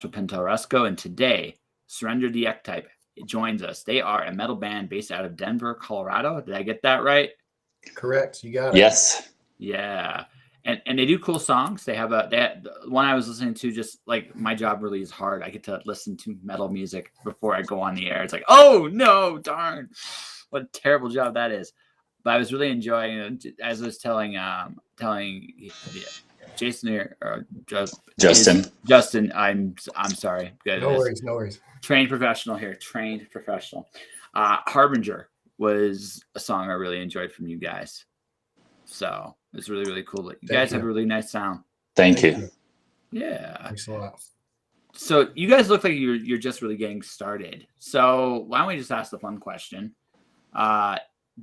Pintoresco, and today, Surrender the Ectype joins us. They are a metal band based out of Denver, Colorado. Did I get that right? Correct. You got it. Yes. Yeah. And they do cool songs. They have one I was listening to, just like, my job really is hard. I get to listen to metal music before I go on the air. It's like, oh no, darn, what a terrible job that is. But I was really enjoying it, as I was telling Jason here, or Justin. I'm sorry. No worries. No worries. Trained professional here. Trained professional. Harbinger was a song I really enjoyed from you guys. So it's really, really cool. You guys have a really nice sound. Thank you. Yeah. Thanks a lot. So you guys look like you're just really getting started. So why don't we just ask the fun question?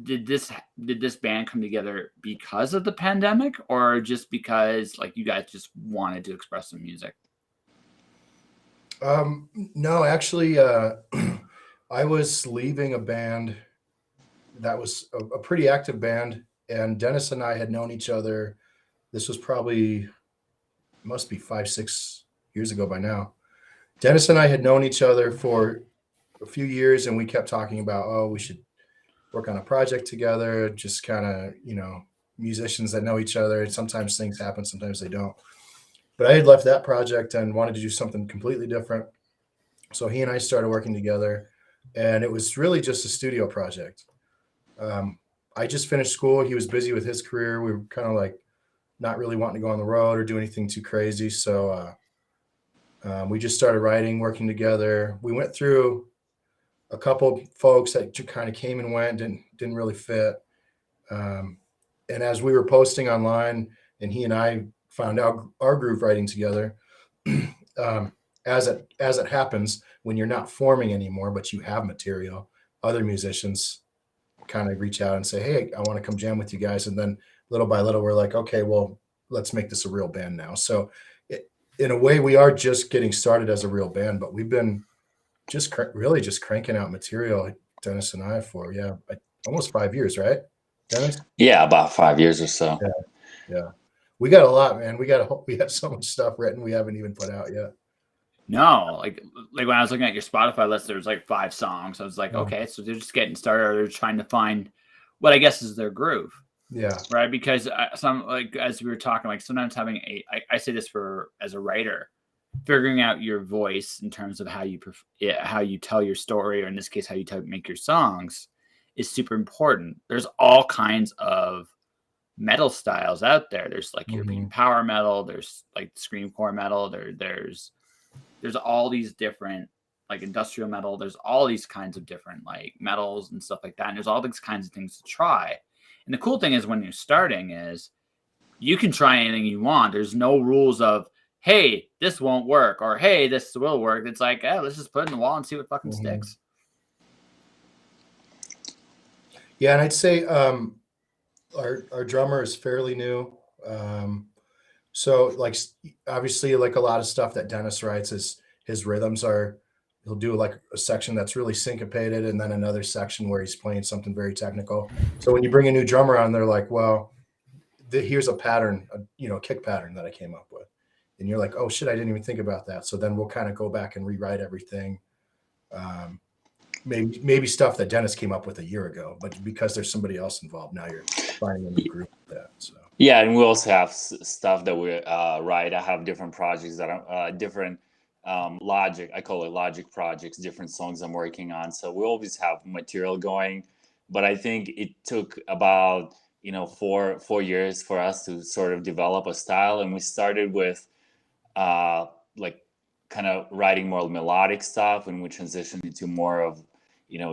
Did this band come together because of the pandemic, or just because, like, you guys just wanted to express some music? No, actually, I was leaving a band that was a pretty active band, and Dennis and I had known each other. This was probably, must be 5-6 years ago by now. Dennis and I had known each other for a few years, and we kept talking about, oh, we should work on a project together, just kind of, musicians that know each other. And sometimes things happen, sometimes they don't. But I had left that project and wanted to do something completely different. So he and I started working together, and it was really just a studio project. I just finished school. He was busy with his career. We were kind of like not really wanting to go on the road or do anything too crazy. So we just started writing, working together. We went through a couple folks that kind of came and went, didn't really fit. And as we were posting online, and he and I found out our groove writing together, as it happens, when you're not forming anymore, but you have material, other musicians kind of reach out and say, hey, I want to come jam with you guys. And then little by little, we're like, okay, well, let's make this a real band now. So in a way, we are just getting started as a real band, but we've been really just cranking out material, Dennis and I, for almost 5 years, right, Dennis? Yeah, about 5 years or so. Yeah. We got a lot, man. We have so much stuff written we haven't even put out yet. No, like when I was looking at your Spotify list, there was like 5 songs. I was like, okay, so they're just getting started, or they're trying to find what I guess is their groove. Yeah. Right. Because as we were talking, like, sometimes having I say this as a writer, figuring out your voice in terms of how you tell your story, or in this case, how you make your songs, is super important. There's all kinds of metal styles out there. There's like European power metal. There's like screamcore metal. There's all these different, like, industrial metal. There's all these kinds of different, like, metals and stuff like that. And there's all these kinds of things to try. And the cool thing is, when you're starting, is you can try anything you want. There's no rules of, hey, this won't work, or hey, this will work. It's like, let's just put it in the wall and see what fucking sticks. Yeah, and I'd say our drummer is fairly new. So, like, obviously, like a lot of stuff that Dennis writes, is his rhythms he'll do like a section that's really syncopated, and then another section where he's playing something very technical. So when you bring a new drummer on, they're like, well, here's a pattern, a kick pattern that I came up with. And you're like, oh shit, I didn't even think about that. So then we'll kind of go back and rewrite everything. Maybe stuff that Dennis came up with a year ago, but because there's somebody else involved, now you're finding a new group with that. So. Yeah, and we also have stuff that we write. I have different projects that are different logic. I call it logic projects, different songs I'm working on. So we always have material going. But I think it took about 4 years for us to sort of develop a style. And we started with like kind of writing more melodic stuff, and we transitioned into more of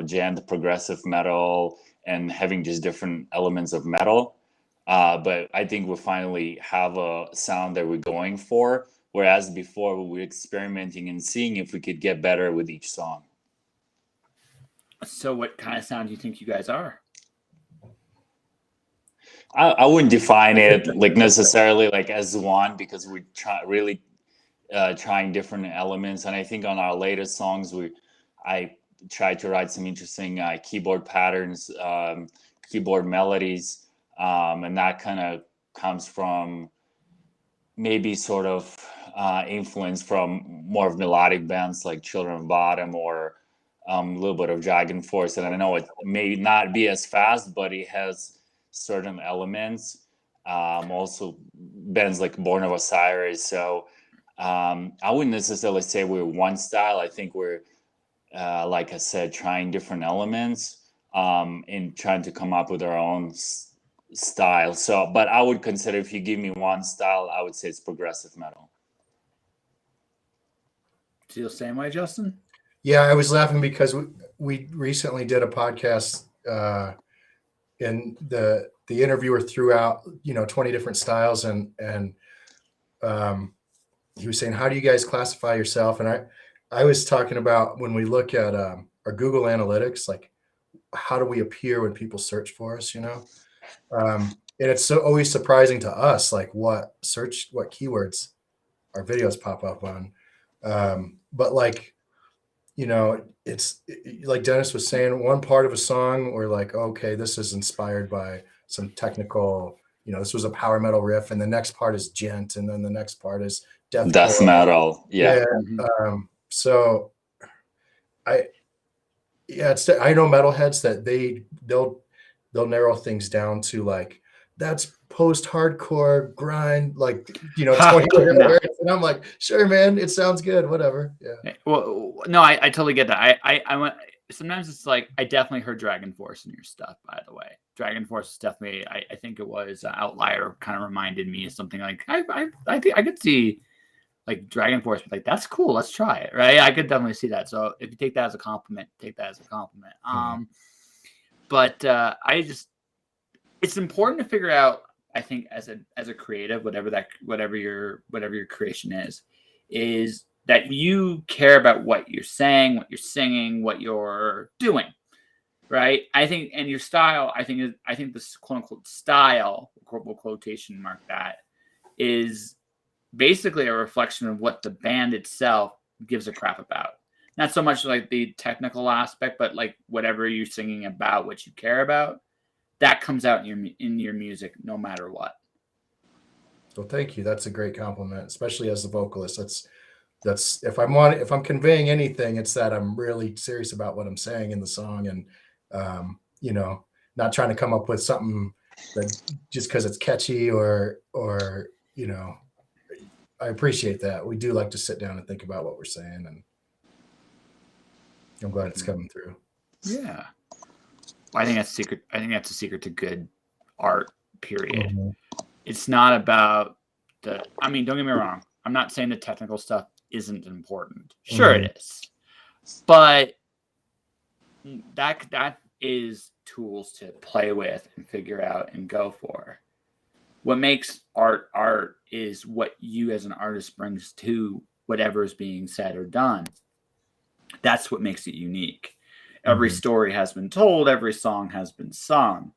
jammed progressive metal and having just different elements of metal. But I think we finally have a sound that we're going for, whereas before we were experimenting and seeing if we could get better with each song. So what kind of sound do you think you guys are? I wouldn't define it like necessarily like as one, because we're trying different elements. And I think on our latest songs, I tried to write some interesting keyboard patterns, keyboard melodies. And that kind of comes from maybe sort of influence from more of melodic bands like Children of Bottom or a little bit of Dragon Force. And I know it may not be as fast, but it has certain elements. Also bands like Born of Osiris. So I wouldn't necessarily say we're one style. I think we're, like I said, trying different elements and trying to come up with our own style. So, but I would consider, if you give me one style, I would say it's progressive metal. Feel the same way, Justin? Yeah, I was laughing because we recently did a podcast, and the interviewer threw out 20 different styles, and he was saying, how do you guys classify yourself? And I was talking about, when we look at our Google Analytics, like, how do we appear when people search for us, and it's always surprising to us, like what keywords our videos pop up on. But like, it's like Dennis was saying, one part of a song, we're like, okay, this is inspired by some technical, this was a power metal riff, and the next part is gent, and then the next part is Death deathcore. metal. Yeah. So I know metalheads that they'll narrow things down to, like, that's post-hardcore grind, like, 20 hertz. And I'm like, sure, man, it sounds good, whatever. Yeah. Well, no, I totally get that. I went, sometimes it's like, I definitely heard Dragon Force in your stuff, by the way. Dragon Force is definitely, I think it was Outlier, kind of reminded me of something like, I think I could see like Dragon Force, like, that's cool, let's try it, right? I could definitely see that. So if you take that as a compliment, take that as a compliment. But it's important to figure out, I think, as a creative, whatever your creation is that you care about what you're saying, what you're singing, what you're doing, right? I think, and your style, I think this quote unquote style, quotation mark that, is basically a reflection of what the band itself gives a crap about. Not so much like the technical aspect, but like whatever you're singing about, what you care about, that comes out in your music, no matter what. Well, thank you. That's a great compliment, especially as the vocalist. That's if I'm conveying anything, it's that I'm really serious about what I'm saying in the song, and not trying to come up with something that just because it's catchy or I appreciate that. We do like to sit down and think about what we're saying, and I'm glad it's coming through. Yeah. I think that's secret. I think that's a secret to good art, period. Mm-hmm. It's not about don't get me wrong. I'm not saying the technical stuff isn't important. Sure, it is. But that is tools to play with and figure out and go for. What makes art is what you as an artist brings to whatever is being said or done. That's what makes it unique. Every story has been told, every song has been sung.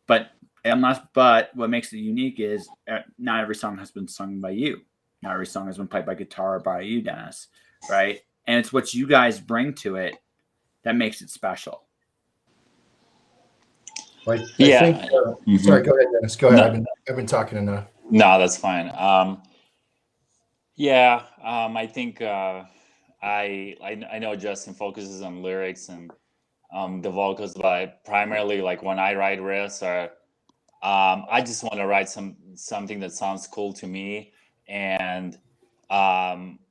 But what makes it unique is not every song has been sung by you. Not every song has been played by guitar by you, Dennis, right? And it's what you guys bring to it that makes it special. I think, sorry, go ahead, Dennis. Go ahead. No. I've been talking enough. No, that's fine. I think I know Justin focuses on lyrics and the vocals, but primarily, like, when I write riffs, or I just want to write something that sounds cool to me, and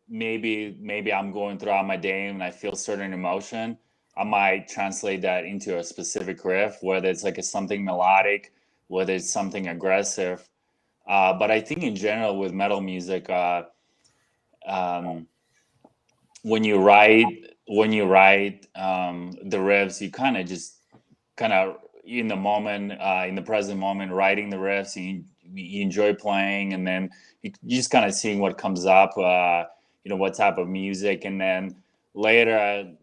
maybe I'm going throughout my day and I feel certain emotion. I might translate that into a specific riff, whether it's like something melodic, whether it's something aggressive. But I think in general with metal music, when you write the riffs, you kind of in the moment, in the present moment, writing the riffs, you enjoy playing, and then you just kind of seeing what comes up, what type of music, and then later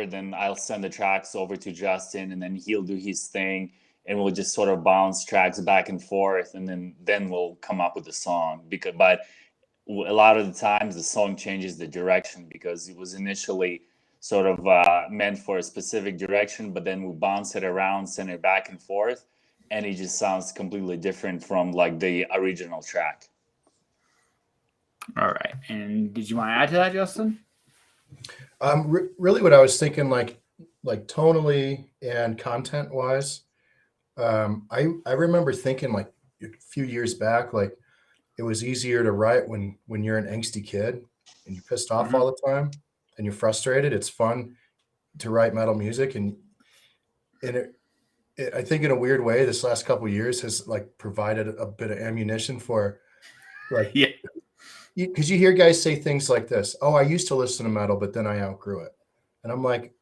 then I'll send the tracks over to Justin, and then he'll do his thing, and we'll just sort of bounce tracks back and forth, and then we'll come up with a song. But a lot of the times the song changes the direction because it was initially sort of meant for a specific direction, but then we bounce it around, send it back and forth, and it just sounds completely different from like the original track. All right. And did you want to add to that, Justin? Really what I was thinking, like tonally and content wise, I remember thinking like a few years back, like it was easier to write when you're an angsty kid and you're pissed off all the time and you're frustrated. It's fun to write metal music, and I think in a weird way, this last couple of years has like provided a bit of ammunition for like, Yeah. because you hear guys say things like this, oh, I used to listen to metal, but then I outgrew it. And I'm like,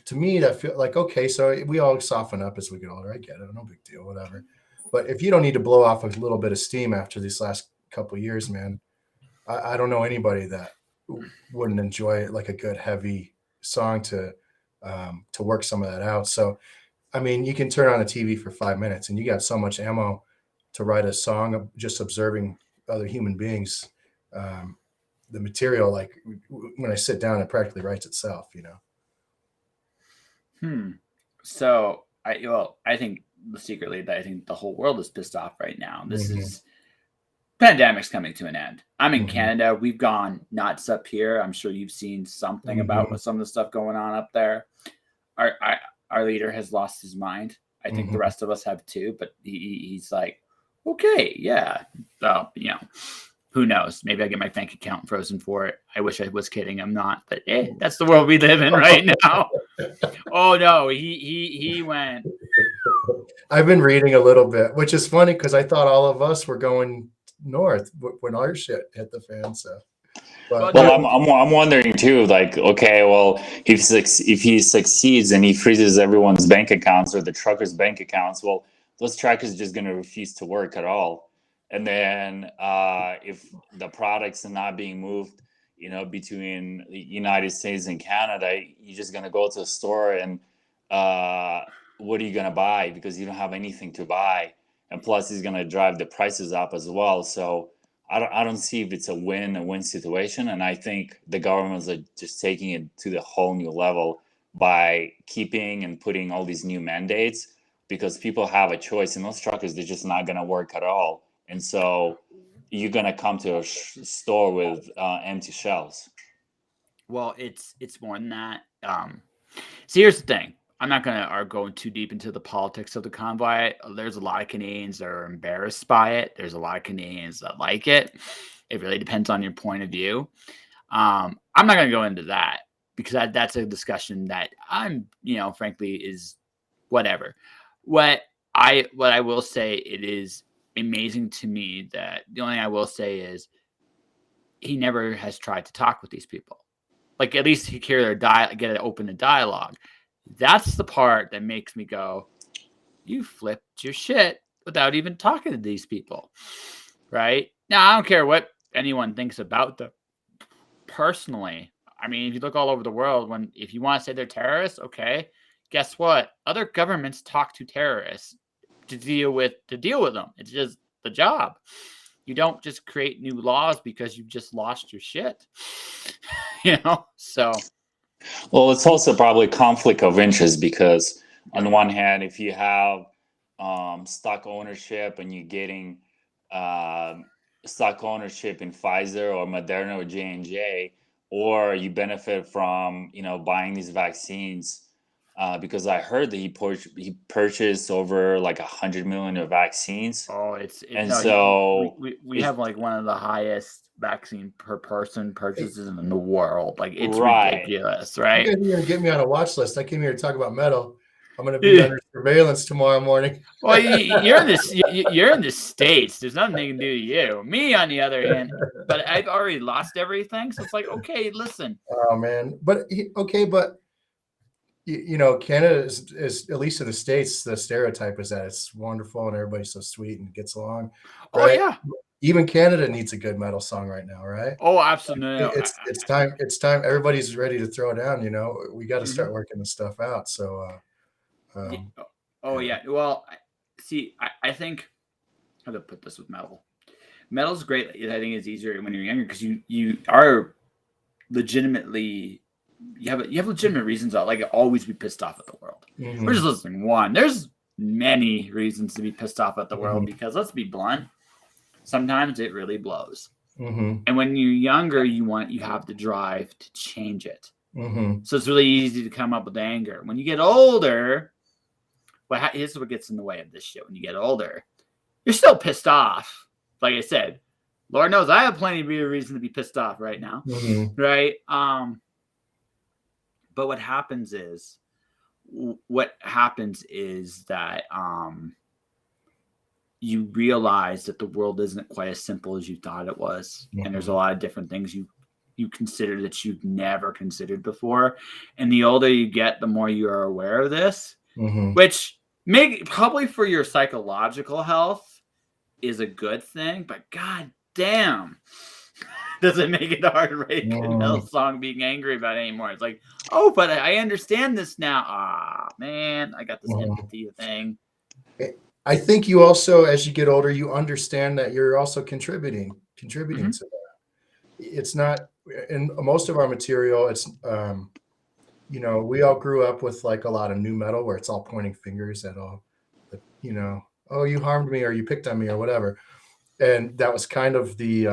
to me, that feel like, okay, so we all soften up as we get older. I get it. No big deal, whatever. But if you don't need to blow off a little bit of steam after these last couple of years, man, I don't know anybody that wouldn't enjoy like a good heavy song to work some of that out. So, I mean, you can turn on the TV for 5 minutes and you got so much ammo to write a song of just observing other human beings. The material, like when I sit down, it practically writes itself, you know? So I think secretly that I think the whole world is pissed off right now. This is pandemic's coming to an end. I'm in Canada. We've gone nuts up here. I'm sure you've seen something about some of the stuff going on up there. Our leader has lost his mind. I think the rest of us have too, but he's like, okay, yeah. You know, who knows? Maybe I get my bank account frozen for it. I wish I was kidding. I'm not, but that's the world we live in right now. Oh no, he went. I've been reading a little bit, which is funny because I thought all of us were going north when our shit hit the fan. So, but Well, I'm wondering too. Like, okay, well, if he succeeds and he freezes everyone's bank accounts or the truckers' bank accounts, well, those truckers are just going to refuse to work at all. And then if the products are not being moved, you know, between the United States and Canada, you're just going to go to the store and what are you going to buy? Because you don't have anything to buy. And plus, he's going to drive the prices up as well. So I don't see if it's a win situation. And I think the governments are just taking it to the whole new level by keeping and putting all these new mandates, because people have a choice, and those truckers, they're just not going to work at all. And so you're going to come to a store with empty shelves. Well, it's more than that. So here's the thing. I'm not going to go too deep into the politics of the convoy. There's a lot of Canadians that are embarrassed by it. There's a lot of Canadians that like it. It really depends on your point of view. I'm not going to go into that because that's a discussion that I'm, frankly, is whatever. What I will say, it is amazing to me that the only thing I will say is he never has tried to talk with these people. Like, at least he hear their get to open a dialogue. That's the part that makes me go, you flipped your shit without even talking to these people, right? Now, I don't care what anyone thinks about them personally. I mean, if you look all over the world, if you want to say they're terrorists, okay, guess what? Other governments talk to terrorists to deal with them. It's just the job. You don't just create new laws because you've just lost your shit, so. Well, it's also probably conflict of interest because on the one hand, if you have stock ownership and you're getting stock ownership in Pfizer or Moderna or J&J, or you benefit from buying these vaccines, because I heard that he purchased over like 100 million of vaccines. Oh, we have like one of the highest vaccine per person purchases in the world. Like, it's ridiculous, right? You guys are gonna get me on a watch list. I came here to talk about metal. I'm gonna be under surveillance tomorrow morning. Well, you're in the States. There's nothing they can do to you. Me, on the other hand, but I've already lost everything, so it's like, okay, listen. Oh man, but Canada is, at least in the States, the stereotype is that it's wonderful and everybody's so sweet and gets along. Right? Oh yeah. Even Canada needs a good metal song right now, right? Oh, absolutely. It's time. It's time. Everybody's ready to throw down. We got to start working the stuff out. So. Yeah. Well, see, I think how to put this with metal. Metal's great. I think it's easier when you're younger because you are legitimately. You have legitimate reasons to always be pissed off at the world. We're just listing one. There's many reasons to be pissed off at the world because, let's be blunt, sometimes it really blows. Mm-hmm. And when you're younger, you have the drive to change it. Mm-hmm. So it's really easy to come up with anger. When you get older, here's what gets in the way of this shit. When you get older, you're still pissed off. Like I said, Lord knows I have plenty of reason to be pissed off right now, Mm-hmm. right? But what happens is that you realize that the world isn't quite as simple as you thought it was, and there's a lot of different things you consider that you've never considered before. And the older you get, the more you are aware of this, Mm-hmm. which probably for your psychological health is a good thing, but god damn, does it make it hard to write a metal song being angry about it anymore. It's like, oh, but I understand this now. Ah, man, I got this empathy thing. I think you also, as you get older, you understand that you're also contributing to that. It's not in most of our material. It's you know, we all grew up with like a lot of new metal where it's all pointing fingers at all, you know, oh, you harmed me or you picked on me or whatever. And that was kind of the,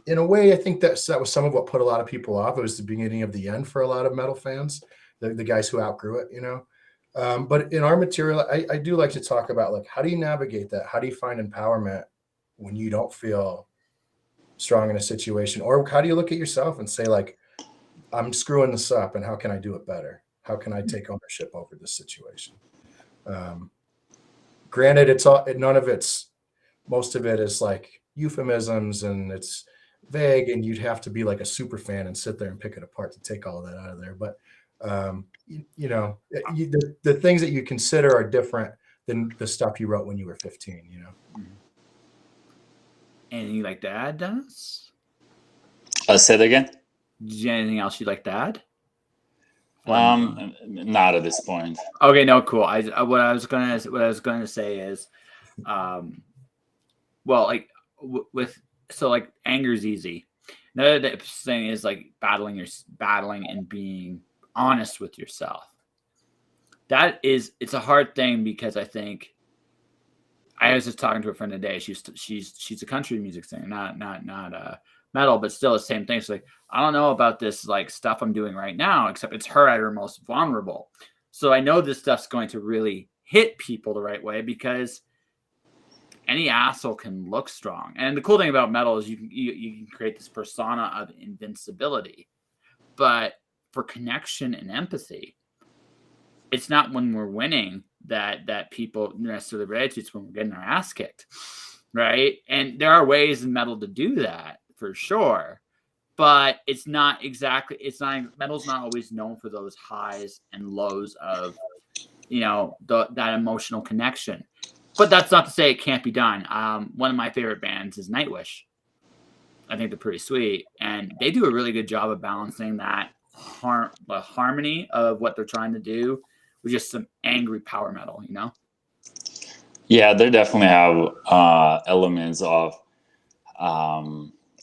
in a way, I think that was some of what put a lot of people off. It was the beginning of the end for a lot of metal fans, the guys who outgrew it, you know. But in our material, I do like to talk about like, how do you navigate that? How do you find empowerment when you don't feel strong in a situation? Or how do you look at yourself and say like, I'm screwing this up and how can I do it better? How can I take ownership over this situation? Granted, most of it is like euphemisms and it's vague and you'd have to be like a super fan and sit there and pick it apart to take all of that out of there. But, you know, the things that you consider are different than the stuff you wrote when you were 15, you know? Anything you like to add, Dennis? Say that again. Anything else you'd like to add? Not at this point. Okay, no, cool. What I was gonna say is, well, like like anger's easy. Another thing is like battling and being honest with yourself. It's a hard thing because I think I was just talking to a friend today. She's a country music singer, not metal, but still the same thing. She's like, I don't know about this like stuff I'm doing right now, except it's her at her most vulnerable. So I know this stuff's going to really hit people the right way because any asshole can look strong. And the cool thing about metal is you can create this persona of invincibility. But for connection and empathy, it's not when we're winning that people necessarily relate. It's when we're getting our ass kicked, right? And there are ways in metal to do that for sure, but metal's not always known for those highs and lows of, you know, that emotional connection. But that's not to say it can't be done. One of my favorite bands is Nightwish. I think they're pretty sweet, and they do a really good job of balancing that the harmony of what they're trying to do with just some angry power metal, you know? Yeah, they definitely have elements of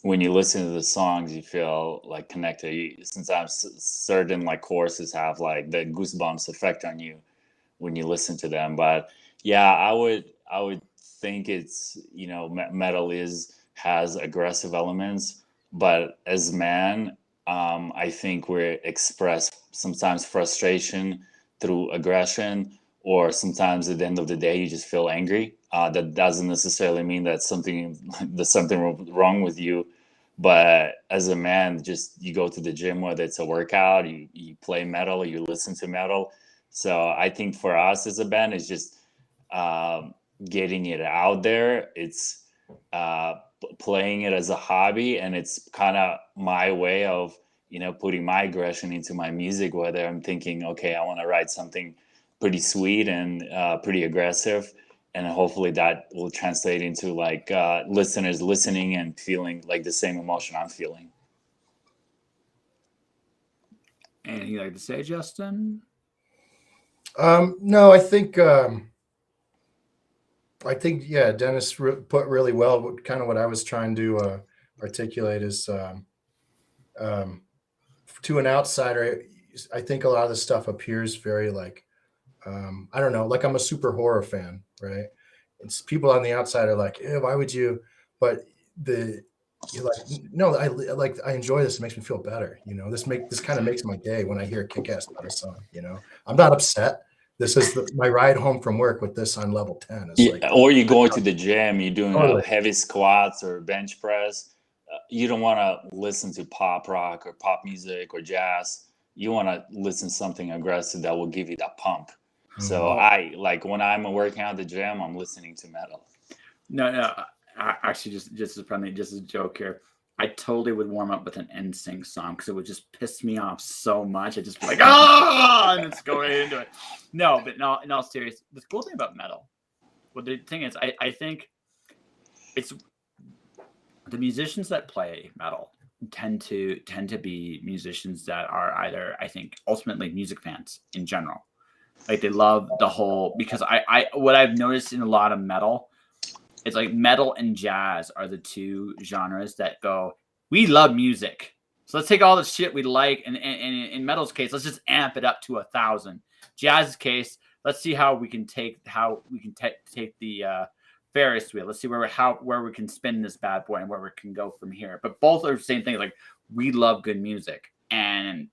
when you listen to the songs, you feel like connected. Sometimes certain like choruses have like the goosebumps effect on you when you listen to them. But yeah, I would think it's, you know, metal has aggressive elements, but as man, I think we express sometimes frustration through aggression, or sometimes at the end of the day you just feel angry. That doesn't necessarily mean that there's something wrong with you, but as a man, just you go to the gym, whether it's a workout, you play metal, you listen to metal. So I think for us as a band, it's just getting it out there. It's playing it as a hobby, and it's kind of my way of, you know, putting my aggression into my music, whether I'm thinking, okay, I want to write something pretty sweet and pretty aggressive, and hopefully that will translate into like listeners listening and feeling like the same emotion I'm feeling. Anything you'd like to say, Justin? No, I think yeah, Dennis put really well kind of what I was trying to articulate is to an outsider, I think a lot of the stuff appears very like I don't know, like I'm a super horror fan, right? It's people on the outside are like, why would you? But you're like, no, I enjoy this. It makes me feel better. You know, this kind of makes my day when I hear a kick-ass guitar song. You know, I'm not upset. This is my ride home from work with this on level 10. It's like, Or you go to the gym, you're doing Totally. heavy squats or bench press. You don't want to listen to pop rock or pop music or jazz. You want to listen to something aggressive that will give you that pump. So Mhm. I like when I'm working out at the gym, I'm listening to metal. No. Actually, just as friendly, just as a joke here. I totally would warm up with an NSYNC song because it would just piss me off so much. I'd just be like, ah, and it's go right into it. No, but no, in all seriousness, the cool thing about metal, well, the thing is, I think it's the musicians that play metal tend to be musicians that are either, I think, ultimately music fans in general. Like they love the whole, because I what I've noticed in a lot of metal, it's like metal and jazz are the two genres that go, we love music. So let's take all the shit we like, and in metal's case, let's just amp it up to 1,000. Jazz's case, let's see how we can take the Ferris wheel. Let's see where we can spin this bad boy and where we can go from here. But both are the same thing. Like we love good music and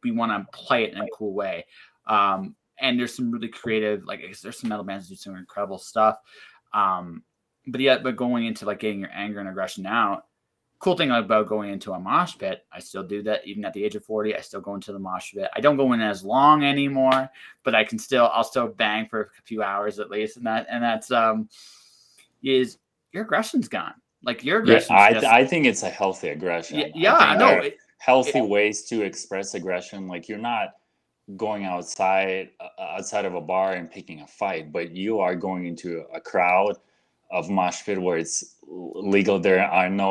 we want to play it in a cool way. And there's some really creative, like there's some metal bands that do some incredible stuff. But going into like getting your anger and aggression out, cool thing about going into a mosh pit, I still do that even at the age of 40. I still go into the mosh pit. I don't go in as long anymore, but I'll still bang for a few hours at least, and that's is your aggression's gone. Like your aggression. I think it's a healthy aggression. Yeah, there are healthy ways to express aggression. Like you're not going outside of a bar and picking a fight, but you are going into a crowd of mosh pit where it's legal. There are no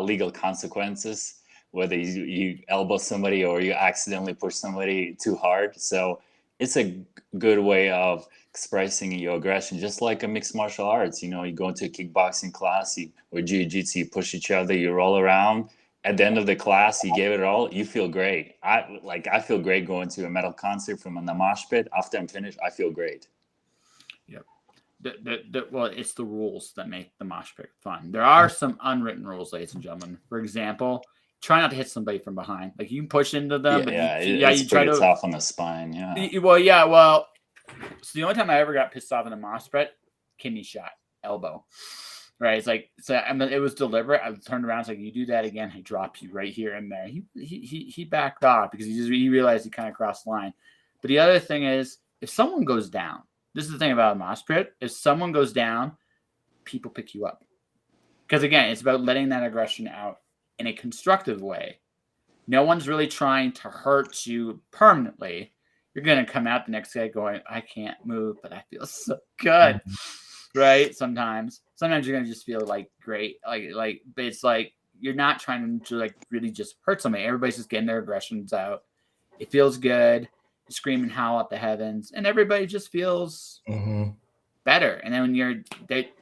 legal consequences whether you elbow somebody or you accidentally push somebody too hard. So it's a good way of expressing your aggression, just like a mixed martial arts. You know, you go into a kickboxing class or jiu-jitsu, you push each other, you roll around. At the end of the class, you gave it all. You feel great. I feel great going to a metal concert from the mosh pit. After I'm finished, I feel great. Yep. Well, it's the rules that make the mosh pit fun. There are some unwritten rules, ladies and gentlemen. For example, try not to hit somebody from behind. Like you can push into them, but it's pretty tough on the spine. Yeah. Well, so the only time I ever got pissed off in a mosh pit, kidney shot, elbow. Right, it's like it was deliberate. I turned around, it's like you do that again, I drop you right here and there. He backed off because he realized he kind of crossed the line. But the other thing is, if someone goes down, this is the thing about a mosh pit. If someone goes down, people pick you up because again, it's about letting that aggression out in a constructive way. No one's really trying to hurt you permanently. You're gonna come out the next day going, I can't move, but I feel so good. Right? Sometimes you're gonna just feel like great, like, but it's like you're not trying to like really just hurt somebody. Everybody's just getting their aggressions out. It feels good. You scream and howl at the heavens, and everybody just feels better. And then when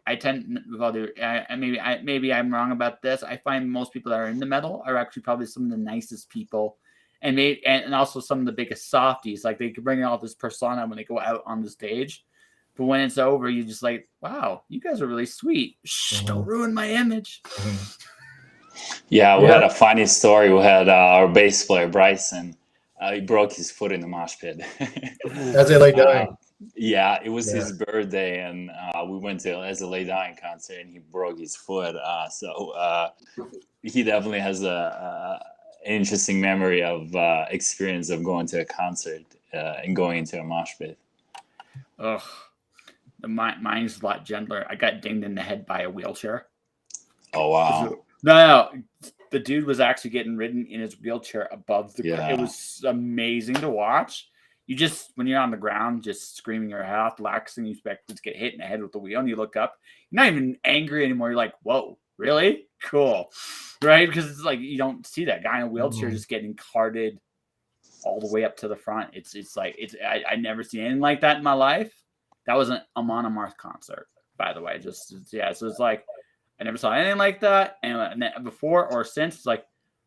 I tend, with all the, maybe I'm wrong about this. I find most people that are into metal are actually probably some of the nicest people, and also some of the biggest softies. Like they can bring out this persona when they go out on the stage. But when it's over, you just like, wow, you guys are really sweet. Shh, don't ruin my image. Yeah, we had a funny story. We had our bass player, Bryson. He broke his foot in the mosh pit. As they lay dying. Yeah, it was his birthday, and we went to As a Lay Dying concert, and he broke his foot. So he definitely has an interesting memory of experience of going to a concert and going into a mosh pit. Ugh. Mine's a lot gentler. I got dinged in the head by a wheelchair. Oh, wow. No. The dude was actually getting ridden in his wheelchair above the ground. Yeah. It was amazing to watch. You just, when you're on the ground, just screaming your head off, relaxing, you expect to get hit in the head with the wheel, and you look up. You're not even angry anymore. You're like, whoa, really? Cool. Right? Because it's like you don't see that guy in a wheelchair just getting carted all the way up to the front. I never seen anything like that in my life. That was a Amon Amarth concert, by the way. So it's like I never saw anything like that, and before or since. It's like,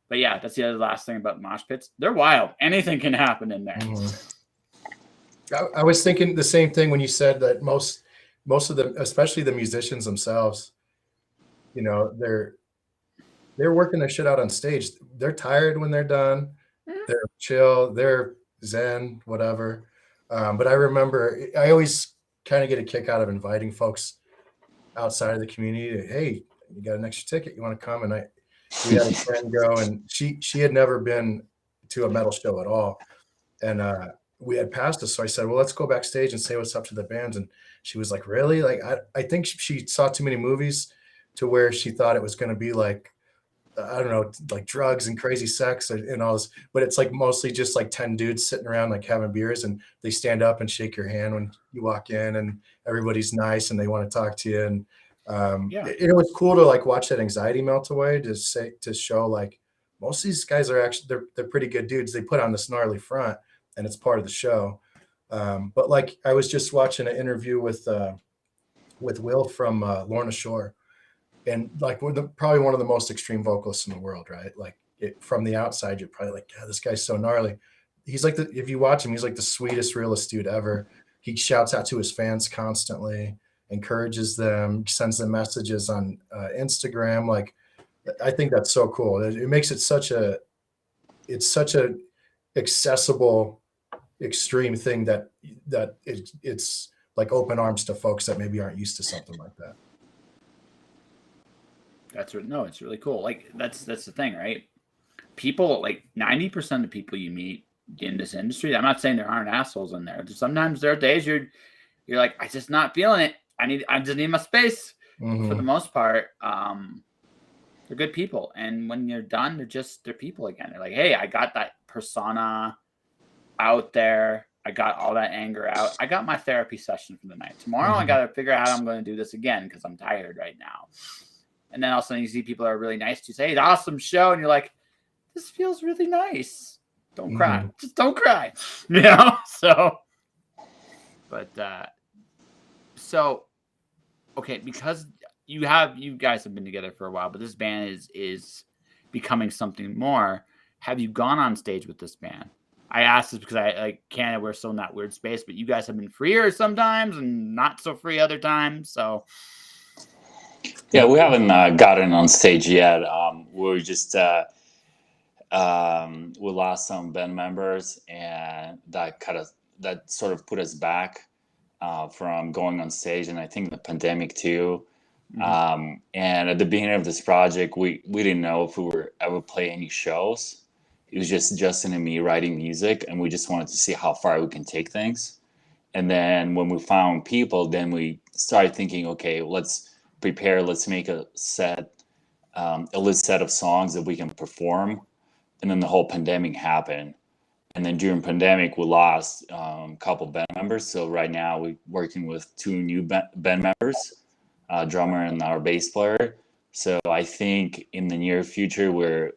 but yeah, that's the other last thing about mosh pits. They're wild. Anything can happen in there. I was thinking the same thing when you said that most of them, especially the musicians themselves, you know, they're working their shit out on stage. They're tired when they're done. Mhm. They're chill. They're zen, whatever. But I remember I always kind of get a kick out of inviting folks outside of the community. Hey, you got an extra ticket? You want to come? And we had a friend go, and she had never been to a metal show at all, and we had passed us. So I said, well, let's go backstage and say what's up to the bands. And she was like, really? Like, I think she saw too many movies to where she thought it was going to be like, I don't know, like drugs and crazy sex and all this, but it's like mostly just like 10 dudes sitting around like having beers, and they stand up and shake your hand when you walk in, and everybody's nice and they want to talk to you. And Yeah. it was cool to like watch that anxiety melt away, to show like most of these guys are actually, they're pretty good dudes. They put on this gnarly front and it's part of the show. But like I was just watching an interview with Will from Lorna Shore, and like we're probably one of the most extreme vocalists in the world, right? Like from the outside, you're probably like, yeah, this guy's so gnarly. He's like if you watch him, he's like the sweetest, realest dude ever. He shouts out to his fans constantly, encourages them, sends them messages on Instagram. Like, I think that's so cool. It makes it it's such a accessible, extreme thing that it's like open arms to folks that maybe aren't used to something like that. No, it's really cool. Like that's the thing, right? People, like 90% of people you meet in this industry. I'm not saying there aren't assholes in there. Sometimes there are days you're like, I just not feeling it. I just need my space. Mm-hmm. For the most part, they're good people, and when you're done, they're people again. They're like, hey, I got that persona out there. I got all that anger out. I got my therapy session for the night. Tomorrow, I got to figure out how I'm going to do this again because I'm tired right now. And then all of a sudden, you see people that are really nice to you, say, hey, awesome show. And you're like, this feels really nice. Don't cry. Just don't cry. You know? So, but, okay, because you guys have been together for a while, but this band is becoming something more. Have you gone on stage with this band? I asked this because Canada, we're still in that weird space, but you guys have been freer sometimes and not so free other times. So, yeah, we haven't gotten on stage yet. We're just we lost some band members, and that sort of put us back from going on stage, and I think the pandemic too. And at the beginning of this project, we didn't know if we were ever play any shows. It was just Justin and me writing music, and we just wanted to see how far we can take things. And then when we found people, then we started thinking, okay, let's prepare. Let's make a list set of songs that we can perform. And then the whole pandemic happened. And then during pandemic, we lost a couple band members. So right now we're working with 2 new band members, drummer and our bass player. So I think in the near future, we're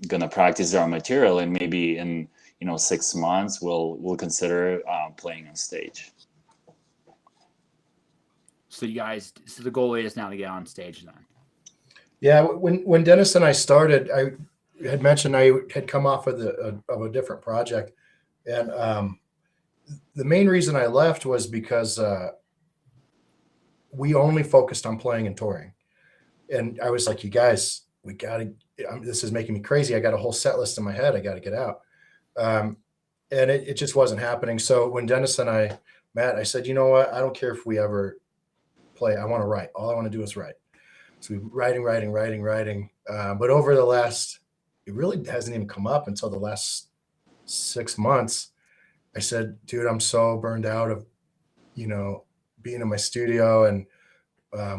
gonna practice our material, and maybe in 6 months we'll consider playing on stage. So the goal is now to get on stage then. Yeah, when Dennis and I started, I had mentioned I had come off of a different project, and the main reason I left was because we only focused on playing and touring, and I was like, you guys, we gotta. This is making me crazy. I got a whole set list in my head. I got to get out, and it just wasn't happening. So when Dennis and I met, I said, you know what? I don't care if we ever play. I want to write. All I want to do is write. So we writing. But over the last, it really hasn't even come up until the last 6 months. I said, dude, I'm so burned out of, being in my studio, and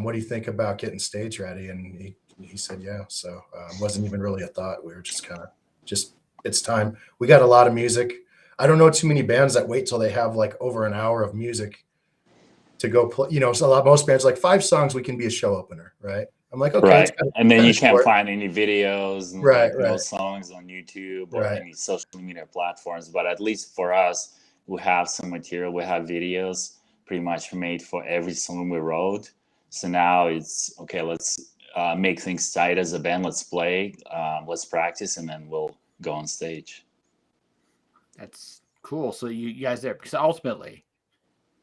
what do you think about getting stage ready? And he said, yeah. So wasn't even really a thought. We were just kind of it's time. We got a lot of music. I don't know too many bands that wait till they have like over an hour of music to go play. So most bands like 5 songs, we can be a show opener, right? I'm like, okay, right. And then you can't short. find any videos and no songs on YouTube or any social media platforms. But at least for us, we have some material. We have videos pretty much made for every song we wrote. So now it's okay. Let's make things tight as a band. Let's play. Let's practice, and then we'll go on stage. That's cool. So you guys there, because ultimately,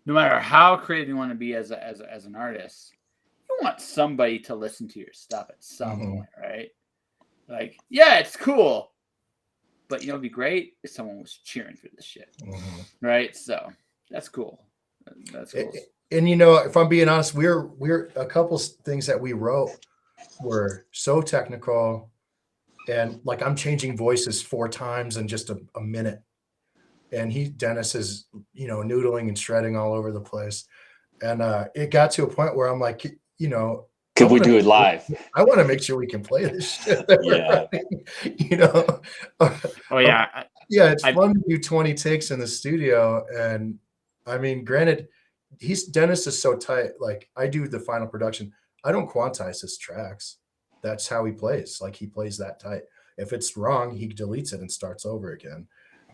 no matter how creative you want to be as an artist, you want somebody to listen to your stuff at some Mhm. point, right? Like, yeah, it's cool, but it'd be great if someone was cheering for this shit, right? So that's cool. That's cool. And if I'm being honest, we're a couple things that we wrote were so technical, and like I'm changing voices 4 times in just a minute, and Dennis is noodling and shredding all over the place, and it got to a point where I'm like, Could we do it live? I want to make sure we can play this shit that we're writing, Oh yeah. Yeah, it's fun to do 20 takes in the studio, and I mean, granted, Dennis is so tight. Like I do the final production, I don't quantize his tracks. That's how he plays. Like he plays that tight. If it's wrong, he deletes it and starts over again.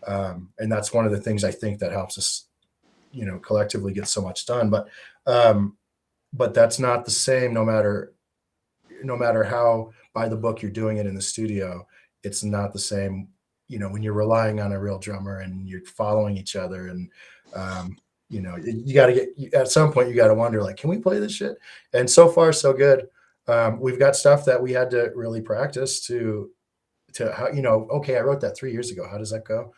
And that's one of the things I think that helps us, collectively get so much done. But that's not the same. No matter how by the book you're doing it in the studio, it's not the same. When you're relying on a real drummer and you're following each other, and you got to get, at some point you got to wonder, like, can we play this shit? And so far so good. We've got stuff that we had to really practice to how, okay, I wrote that 3 years ago. How does that go?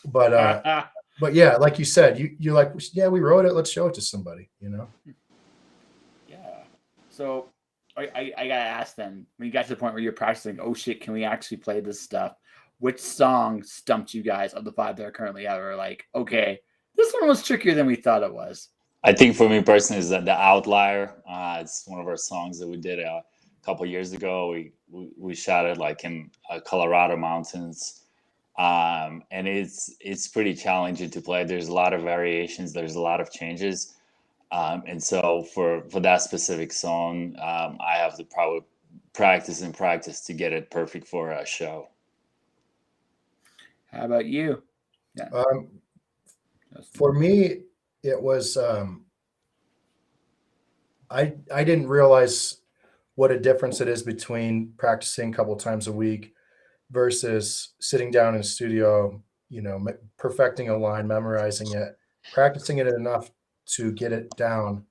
But yeah, like you said, you're like, yeah, we wrote it. Let's show it to somebody, Yeah. So I gotta ask then, when you got to the point where you're practicing, oh shit, can we actually play this stuff? Which song stumped you guys of the 5 that are currently out? Or like, okay, this one was trickier than we thought it was. I think for me personally is that the Outlier. It's one of our songs that we did a couple years ago. We shot it like in Colorado mountains, and it's pretty challenging to play. There's a lot of variations. There's a lot of changes. And so for that specific song, I have to probably practice to get it perfect for a show. How about you? Yeah. For me, it was I didn't realize what a difference it is between practicing a couple times a week versus sitting down in a studio, perfecting a line, memorizing it, practicing it enough to get it down,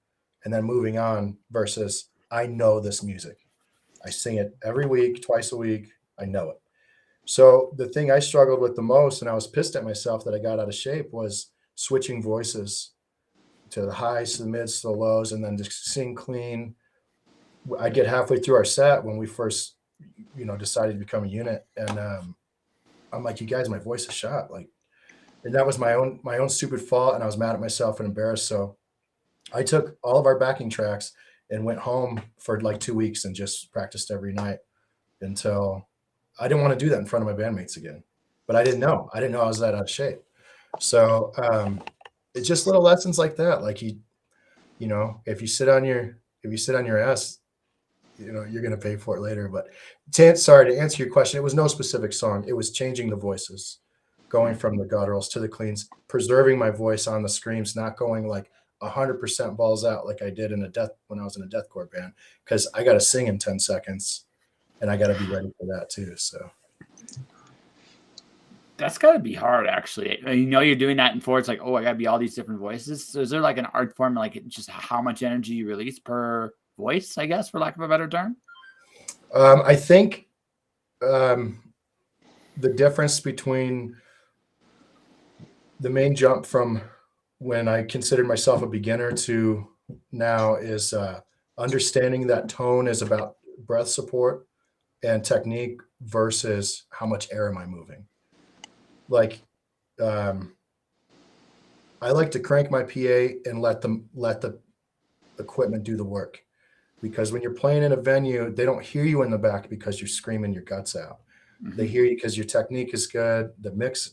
and then moving on, versus I know this music. I sing it every week, twice a week. I know it. So the thing I struggled with the most, and I was pissed at myself that I got out of shape, was switching voices to the highs, to the mids, to the lows, and then just sing clean. I get halfway through our set when we first, decided to become a unit, and I'm like, you guys, my voice is shot. Like, and that was my own stupid fault, and I was mad at myself and embarrassed. So I took all of our backing tracks and went home for like 2 weeks and just practiced every night until I didn't want to do that in front of my bandmates again. But I didn't know I was that out of shape. So it's just little lessons like that. Like if you sit on your ass, you're going to pay for it later. But to answer your question, it was no specific song. It was changing the voices, going from the gutturals to the cleans, preserving my voice on the screams, not going like 100% balls out like I did when I was in a deathcore band, because I got to sing in 10 seconds and I got to be ready for that too. So that's got to be hard, actually. You're doing that in 4. It's like, oh, I got to be all these different voices. So is there like an art form, like just how much energy you release per voice, I guess, for lack of a better term? I think the difference between the main jump from when I considered myself a beginner to now is understanding that tone is about breath support and technique versus how much air am I moving. Like, I like to crank my PA and let the equipment do the work, because when you're playing in a venue, they don't hear you in the back because you're screaming your guts out. Mm-hmm. They hear you because your technique is good, the mix,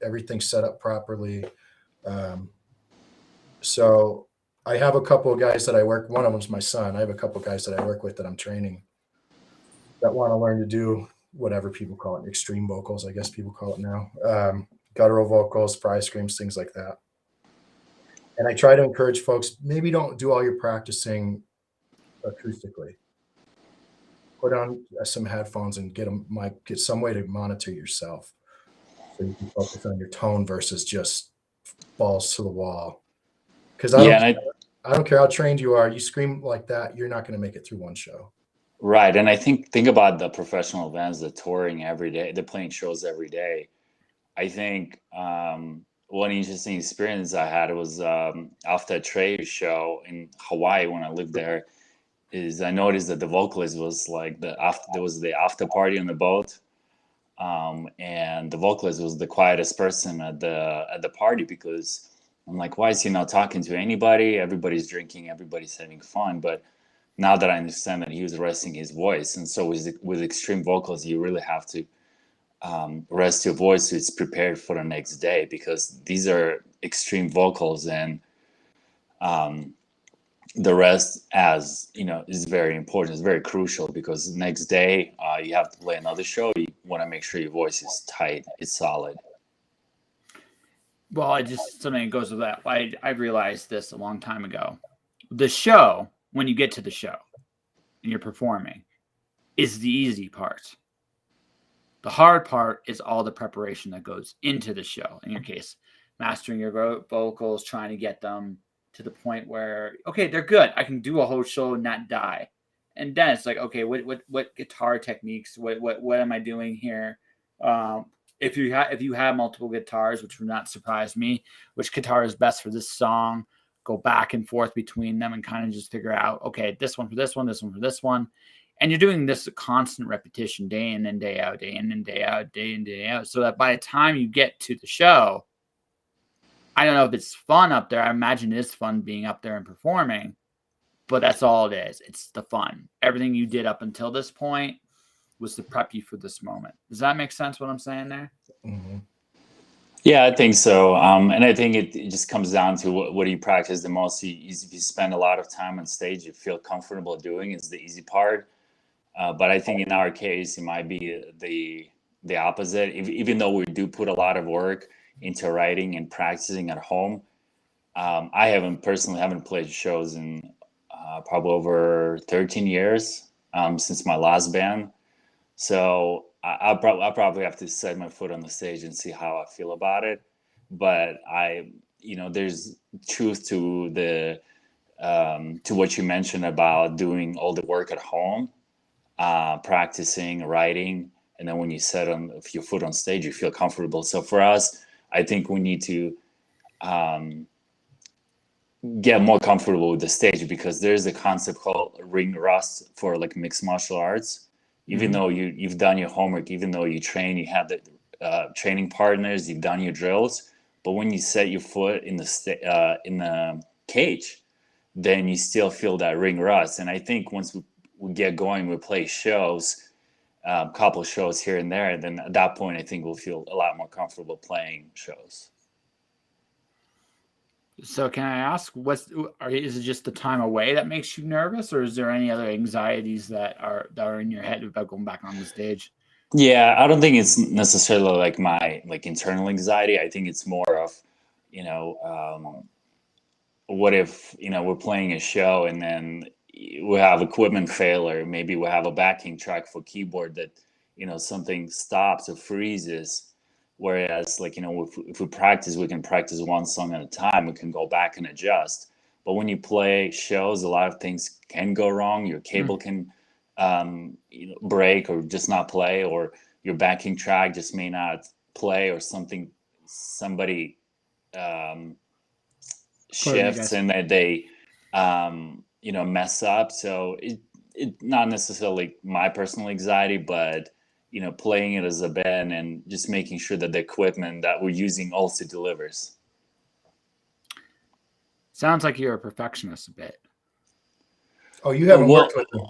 everything's set up properly. So I have a couple of guys that I work. One of them's my son. I have a couple of guys that I work with that I'm training that want to learn to do whatever people call it, extreme vocals, I guess people call it now, guttural vocals, fry screams, things like that. And I try to encourage folks, maybe don't do all your practicing acoustically. Put on some headphones and get some way to monitor yourself, so you can focus on your tone versus just balls to the wall. Because I don't care how trained you are. You scream like that, you're not going to make it through one show. Right. And I think about the professional bands that touring every day, they're playing shows every day. I think one interesting experience I had was after a trade show in Hawaii when I lived there. Is I noticed that the vocalist was like there was the after party on the boat, and the vocalist was the quietest person at the party because I'm like, why is he not talking to anybody? Everybody's drinking, everybody's having fun. But now that I understand that he was resting his voice, and so with extreme vocals, you really have to rest your voice so it's prepared for the next day because these are extreme vocals and the rest, as you know, is very important. It's very crucial because the next day you have to play another show. You want to make sure your voice is tight, it's solid. Well, I just something that goes with that. I realized this a long time ago. The show, when you get to the show and you're performing, is the easy part. The hard part is all the preparation that goes into the show. In your case, mastering your vocals, trying to get them to the point where, okay, they're good. I can do a whole show and not die. And then it's like, okay, what guitar techniques? What am I doing here? If you have multiple guitars, which would not surprise me, which guitar is best for this song? Go back and forth between them and kind of just figure out, okay, this one for this one, this one for this one. And you're doing this constant repetition day in and day out, day in and day out, day in, day out. So that by the time you get to the show, I don't know if it's fun up there. I imagine it is fun being up there and performing, but that's all it is. It's the fun. Everything you did up until this point was to prep you for this moment. Does that make sense what I'm saying there? Mm-hmm. Yeah, I think so. And I think it just comes down to what do you practice the most. If you spend a lot of time on stage, you feel comfortable doing is the easy part. But I think in our case, it might be the opposite. Even though we do put a lot of work into writing and practicing at home, I haven't played shows in probably over 13 years since my last band. So I'll probably have to set my foot on the stage and see how I feel about it. But there's truth to the to what you mentioned about doing all the work at home, practicing, writing, and then when you set on your foot on stage, you feel comfortable. So for us, I think we need to get more comfortable with the stage because there's a concept called ring rust for like mixed martial arts. Even though you've done your homework, even though you train, you have the training partners, you've done your drills, but when you set your foot in the cage, then you still feel that ring rust. And I think once we get going, we play shows, a couple shows here and there, then at that point, I think we'll feel a lot more comfortable playing shows. So can I ask, is it just the time away that makes you nervous, or is there any other anxieties that are in your head about going back on the stage? Yeah, I don't think it's necessarily like my like internal anxiety. I think it's more of, you know, what if we're playing a show and then we have equipment failure, maybe we have a backing track for keyboard that something stops or freezes, whereas like if we practice, we can practice one song at a time, we can go back and adjust. But when you play shows, a lot of things can go wrong. Your cable can break or just not play, or your backing track just may not play, or somebody shifts and that they mess up. So it not necessarily my personal anxiety, but playing it as a band and just making sure that the equipment that we're using also delivers. Sounds like you're a perfectionist a bit. Oh, you haven't worked with me.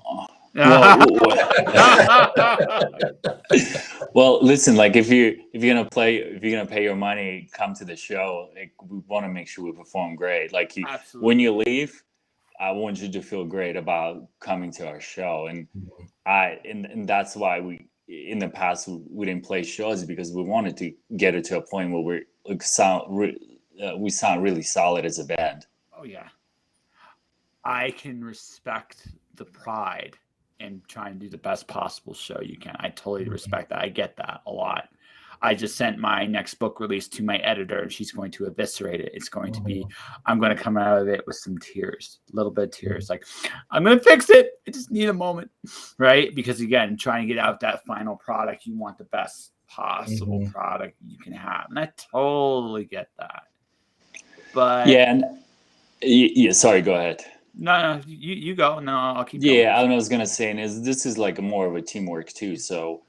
Well, listen, like if you're gonna pay your money, come to the show. Like, we want to make sure we perform great. Like when you leave, I want you to feel great about coming to our show. And and that's why we in the past we didn't play shows, because we wanted to get it to a point where we sound really solid as a band. Oh yeah, I can respect the pride in trying to do the best possible show you can. I totally respect that. I get that a lot. I just sent my next book release to my editor and she's going to eviscerate it. It's going to be, Mm-hmm. I'm going to come out of it with some tears, a little bit of tears. Like, I'm going to fix it. I just need a moment, right? Because again, trying to get out that final product, you want the best possible Mm-hmm. product you can have. And I totally get that. But Yeah, and yeah, sorry, go ahead. no, you go. No, I'll keep going. Yeah, I was gonna say, and this is like more of a teamwork too. So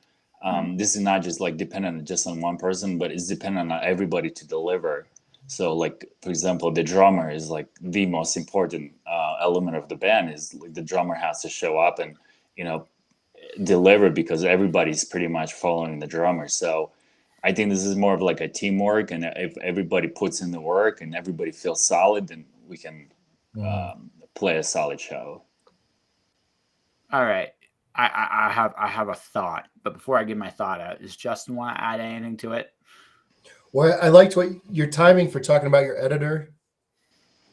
this is not just like dependent just on one person, but it's dependent on everybody to deliver. So, like for example, the drummer is like the most important element of the band. Is like the drummer has to show up and you know deliver because everybody's pretty much following the drummer. So I think this is more of like a teamwork, and if everybody puts in the work and everybody feels solid, then we can play a solid show. All right. I have a thought, but before I give my thought out, does Justin want to add anything to it? Well, I liked what your timing for talking about your editor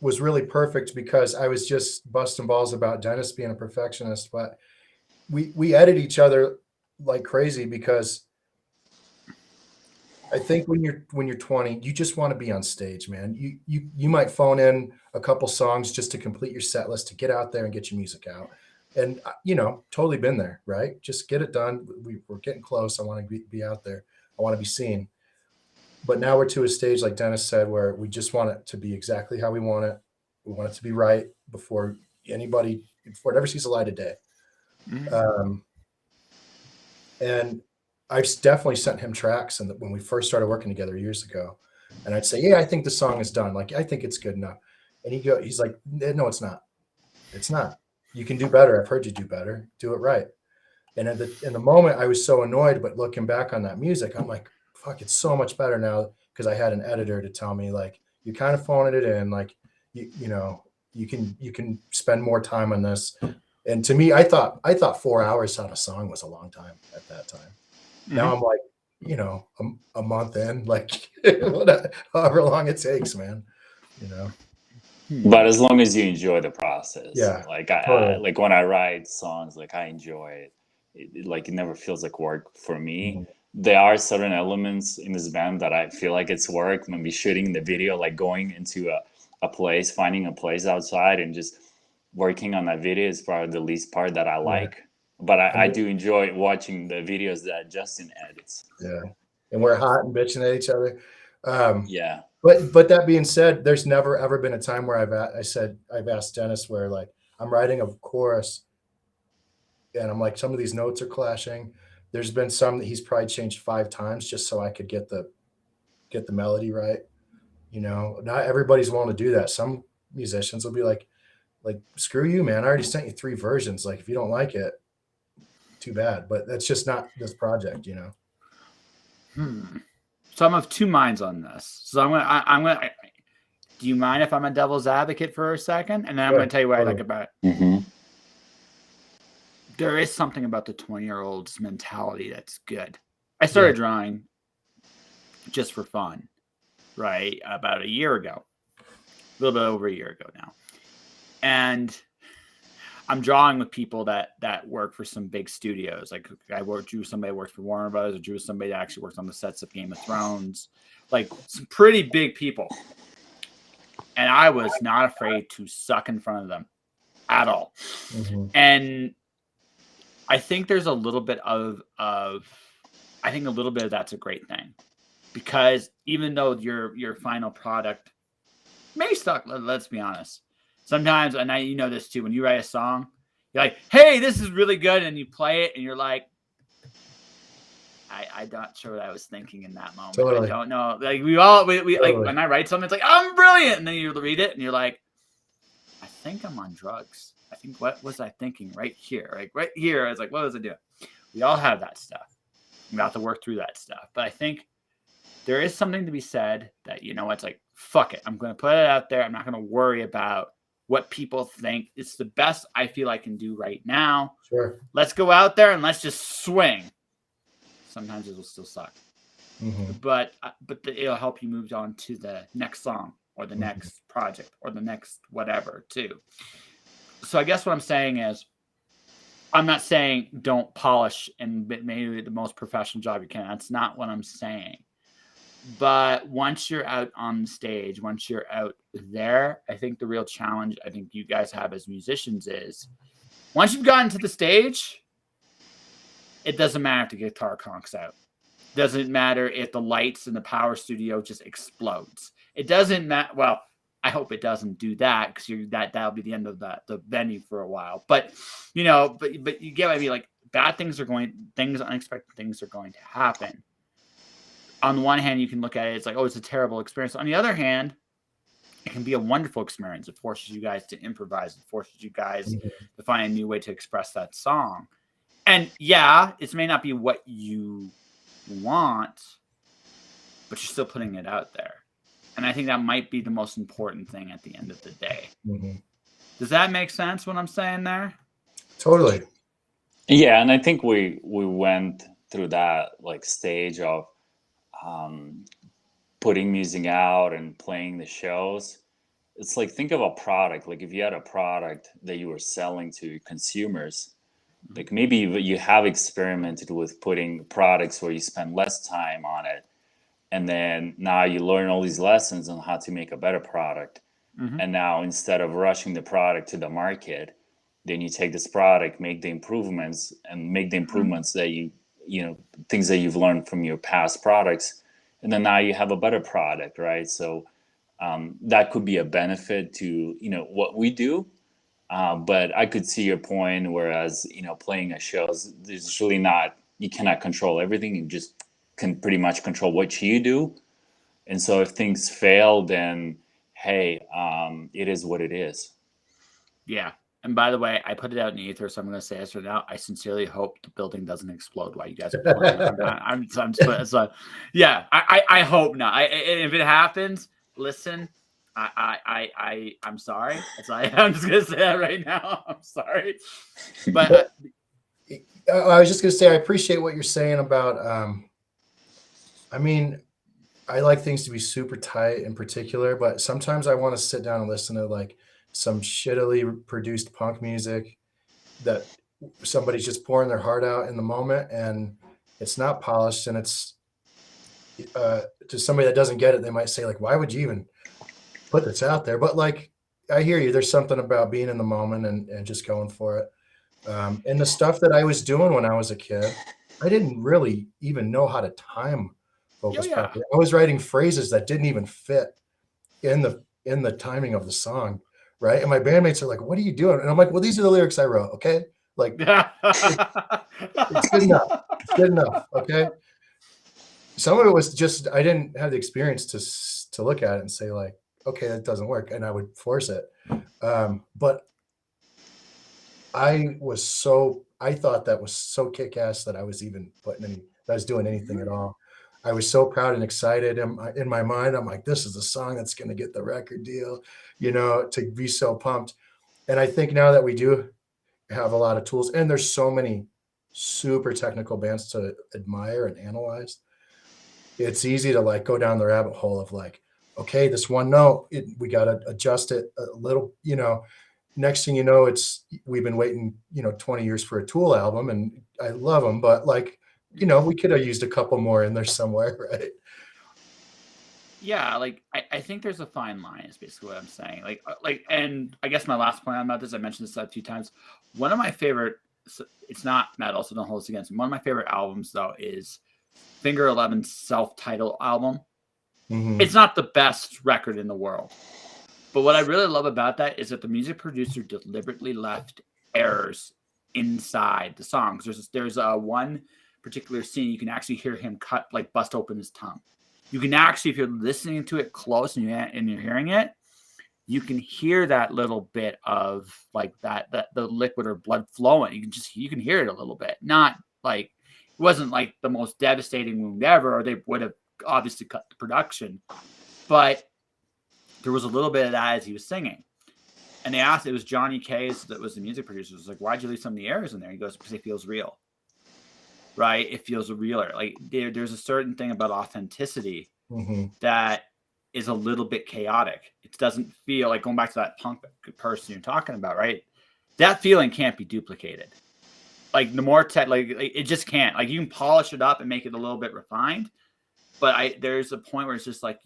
was really perfect because I was just busting balls about Dennis being a perfectionist, but we edit each other like crazy because I think when you're 20, you just want to be on stage, man. You might phone in a couple songs just to complete your set list to get out there and get your music out. And totally been there, right? Just get it done. We're getting close. I want to be out there. I want to be seen. But now we're to a stage, like Dennis said, where we just want it to be exactly how we want it. We want it to be right before it ever sees the light of day. And I've definitely sent him tracks, and when we first started working together years ago, and I'd say, "Yeah, I think the song is done. Like, I think it's good enough." And he's like, "No, it's not. It's not. You can do better. I've heard you do better. Do it right." And in the moment, I was so annoyed, but looking back on that music, I'm like, "Fuck, it's so much better now," because I had an editor to tell me, like, "You're kind of phoning it in. Like, you can spend more time on this." And to me, I thought 4 hours on a song was a long time at that time. Now I'm like, a month in, like however long it takes, man. But as long as you enjoy the process, Yeah, like totally. like when I write songs, like I enjoy it. Like it never feels like work for me. Mhm. There are certain elements in this band that I feel like it's work. Maybe shooting the video, like going into a place, finding a place outside, and just working on that video is probably the least part that I Yeah. like. But And I do enjoy watching the videos that Justin edits. yeah, and we're hot and bitching at each other. Yeah. But that being said, there's never ever been a time where I've asked Dennis where like I'm writing a chorus and I'm like some of these notes are clashing. There's been some that he's probably changed 5 times just so I could get the melody right. Not everybody's willing to do that. Some musicians will be like screw you, man. I already sent you 3 versions. Like if you don't like it, too bad. But that's just not this project. So I'm of two minds on this. So I'm gonna. Do you mind if I'm a devil's advocate for a second, and then I'm Sure, going to tell you what I like totally. about it. Mm-hmm. There is something about the 20-year-old's mentality that's good. I started drawing just for fun, right? About a year ago, a little bit over a year ago now, and I'm drawing with people that work for some big studios. Like I drew somebody that works for Warner Brothers. I drew somebody that actually works on the sets of Game of Thrones. Like some pretty big people. And I was not afraid to suck in front of them at all. Mm-hmm. And I think there's a little bit of that's a great thing. Because even though your final product may suck, let's be honest. Sometimes, and you know this too, when you write a song, you're like, hey, this is really good. And you play it and you're like, I'm not sure what I was thinking in that moment. Totally. I don't know. Like we totally. Like when I write something, it's like, I'm brilliant. And then you read it and you're like, I think I'm on drugs. I think, what was I thinking right here? Like right here, I was like, what was I doing? We all have that stuff. We have to work through that stuff. But I think there is something to be said that, it's like, fuck it. I'm going to put it out there. I'm not going to worry about what people think. It's the best I feel I can do right now. Sure. Let's go out there and let's just swing. Sometimes it will still suck. Mm-hmm. But it'll help you move on to the next song or the next project or the next whatever too. So I guess what I'm saying is I'm not saying don't polish and maybe the most professional job you can. That's not what I'm saying. But once you're out on the stage, once you're out there, I think the real challenge I think you guys have as musicians is once you've gotten to the stage, it doesn't matter if the guitar conks out. Doesn't matter if the lights in the power studio just explodes. It doesn't matter. Well, I hope it doesn't do that because that'll be the end of the venue for a while. But but you get what I mean. Like unexpected things are going to happen. On the one hand, you can look at it, it's like, oh, it's a terrible experience. On the other hand, it can be a wonderful experience. It forces you guys to improvise. It forces you guys to find a new way to express that song. And yeah, it may not be what you want, but you're still putting it out there. And I think that might be the most important thing at the end of the day. Does that make sense what I'm saying there? Totally. Yeah, and I think we went through that like stage of putting music out and playing the shows. It's like, think of a product. Like if you had a product that you were selling to consumers, like maybe you have experimented with putting products where you spend less time on it, and then now you learn all these lessons on how to make a better product. And now instead of rushing the product to the market, then you take this product, make the improvements, and make the improvements that things that you've learned from your past products, and then now you have a better product, right? So that could be a benefit to what we do. But I could see your point, whereas playing a show, there's really not, you cannot control everything. You just can pretty much control what you do. And so if things fail, then hey, it is what it is. Yeah. And by the way, I put it out in the ether, so I'm going to say this right now. I sincerely hope the building doesn't explode while you guys are playing. Yeah, I hope not. If it happens, listen, I'm sorry. I'm just going to say that right now. I'm sorry. But I was just going to say, I appreciate what you're saying about, I mean, I like things to be super tight in particular, but sometimes I want to sit down and listen to like some shittily produced punk music that somebody's just pouring their heart out in the moment, and it's not polished, and it's to somebody that doesn't get it, they might say like, why would you even put this out there? But like, I hear you. There's something about being in the moment and just going for it. And the stuff that I was doing when I was a kid, I didn't really even know how to time vocals properly. I was writing phrases that didn't even fit in the timing of the song, right? And my bandmates are like, what are you doing? And I'm like, well, these are the lyrics I wrote, okay? Like, it's good enough. It's good enough, okay? Some of it was just, I didn't have the experience to look at it and say like, okay, that doesn't work, and I would force it. But I thought that was so kick-ass that I was even doing anything at all. I was so proud and excited. In my mind, I'm like, this is the song that's going to get the record deal, to be so pumped. And I think now that we do have a lot of tools, and there's so many super technical bands to admire and analyze, it's easy to like go down the rabbit hole of like, okay, this one note, we got to adjust it a little, next thing you know, we've been waiting, 20 years for a Tool album, and I love them, but like, we could have used a couple more in there somewhere, right? Yeah, like I think there's a fine line is basically what I'm saying. Like, and I guess my last point about this, I mentioned this a few times. One of my favorite, it's not metal, so don't hold this against me. One of my favorite albums though is Finger 11's self-titled album. It's not the best record in the world, but what I really love about that is that the music producer deliberately left errors inside the songs. There's one particular scene you can actually hear him bust open his tongue. You can actually, if you're listening to it close and you're hearing it, you can hear that little bit of like that the liquid or blood flowing. You can hear it a little bit. Not like it wasn't like the most devastating wound ever, or they would have obviously cut the production, but there was a little bit of that as he was singing. And they asked, it was Johnny Case that was the music producer. It was like, why'd you leave some of the errors in there? He goes, because it feels real. Right? It feels realer. Like there's a certain thing about authenticity that is a little bit chaotic. It doesn't feel like, going back to that punk person you're talking about, right? That feeling can't be duplicated. like the more like it just can't. Like you can polish it up and make it a little bit refined, but there's a point where it's just like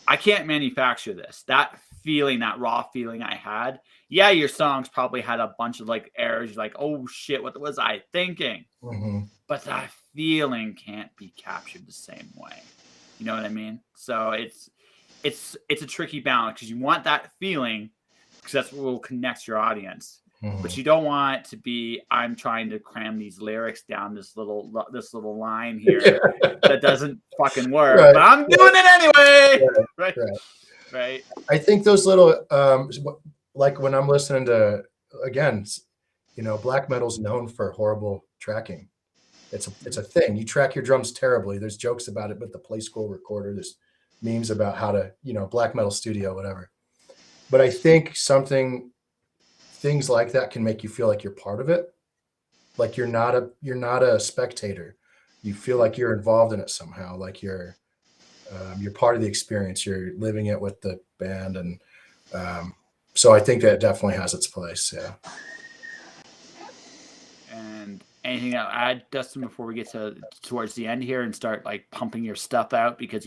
I can't manufacture this. That feeling, that raw feeling I had. Yeah, your songs probably had a bunch of like errors. You're like, oh shit, what was I thinking? Mm-hmm. But that feeling can't be captured the same way. You know what I mean? So it's a tricky balance because you want that feeling because that's what will connect your audience. Mm-hmm. But you don't want it to be I'm trying to cram these lyrics down this little line here that doesn't fucking work. Right. But I'm doing it anyway. Right. Right. I think those little like when I'm listening to, again, you know, black metal's known for horrible tracking. It's a thing. You track your drums terribly. There's jokes about it, but the play school recorder, there's memes about how to, you know, black metal studio, whatever. But I think things like that can make you feel like you're part of it. Like you're not a spectator. You feel like you're involved in it somehow. Like you're part of the experience. You're living it with the band. And so I think that definitely has its place. Yeah. And anything I'll add, Dustin, before we get towards the end here and start like pumping your stuff out, because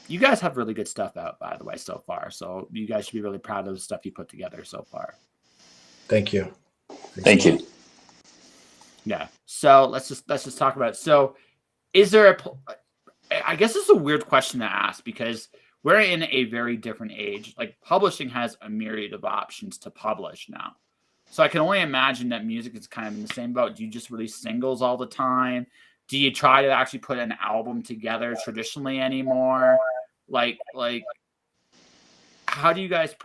you guys have really good stuff out, by the way, so far. So you guys should be really proud of the stuff you put together so far. Thank you. Thank you. Yeah. So let's just talk about it. So is there I guess it's a weird question to ask because we're in a very different age. Like publishing has a myriad of options to publish now. So I can only imagine that music is kind of in the same boat. Do you just release singles all the time? Do you try to actually put an album together traditionally anymore? Like how do you guys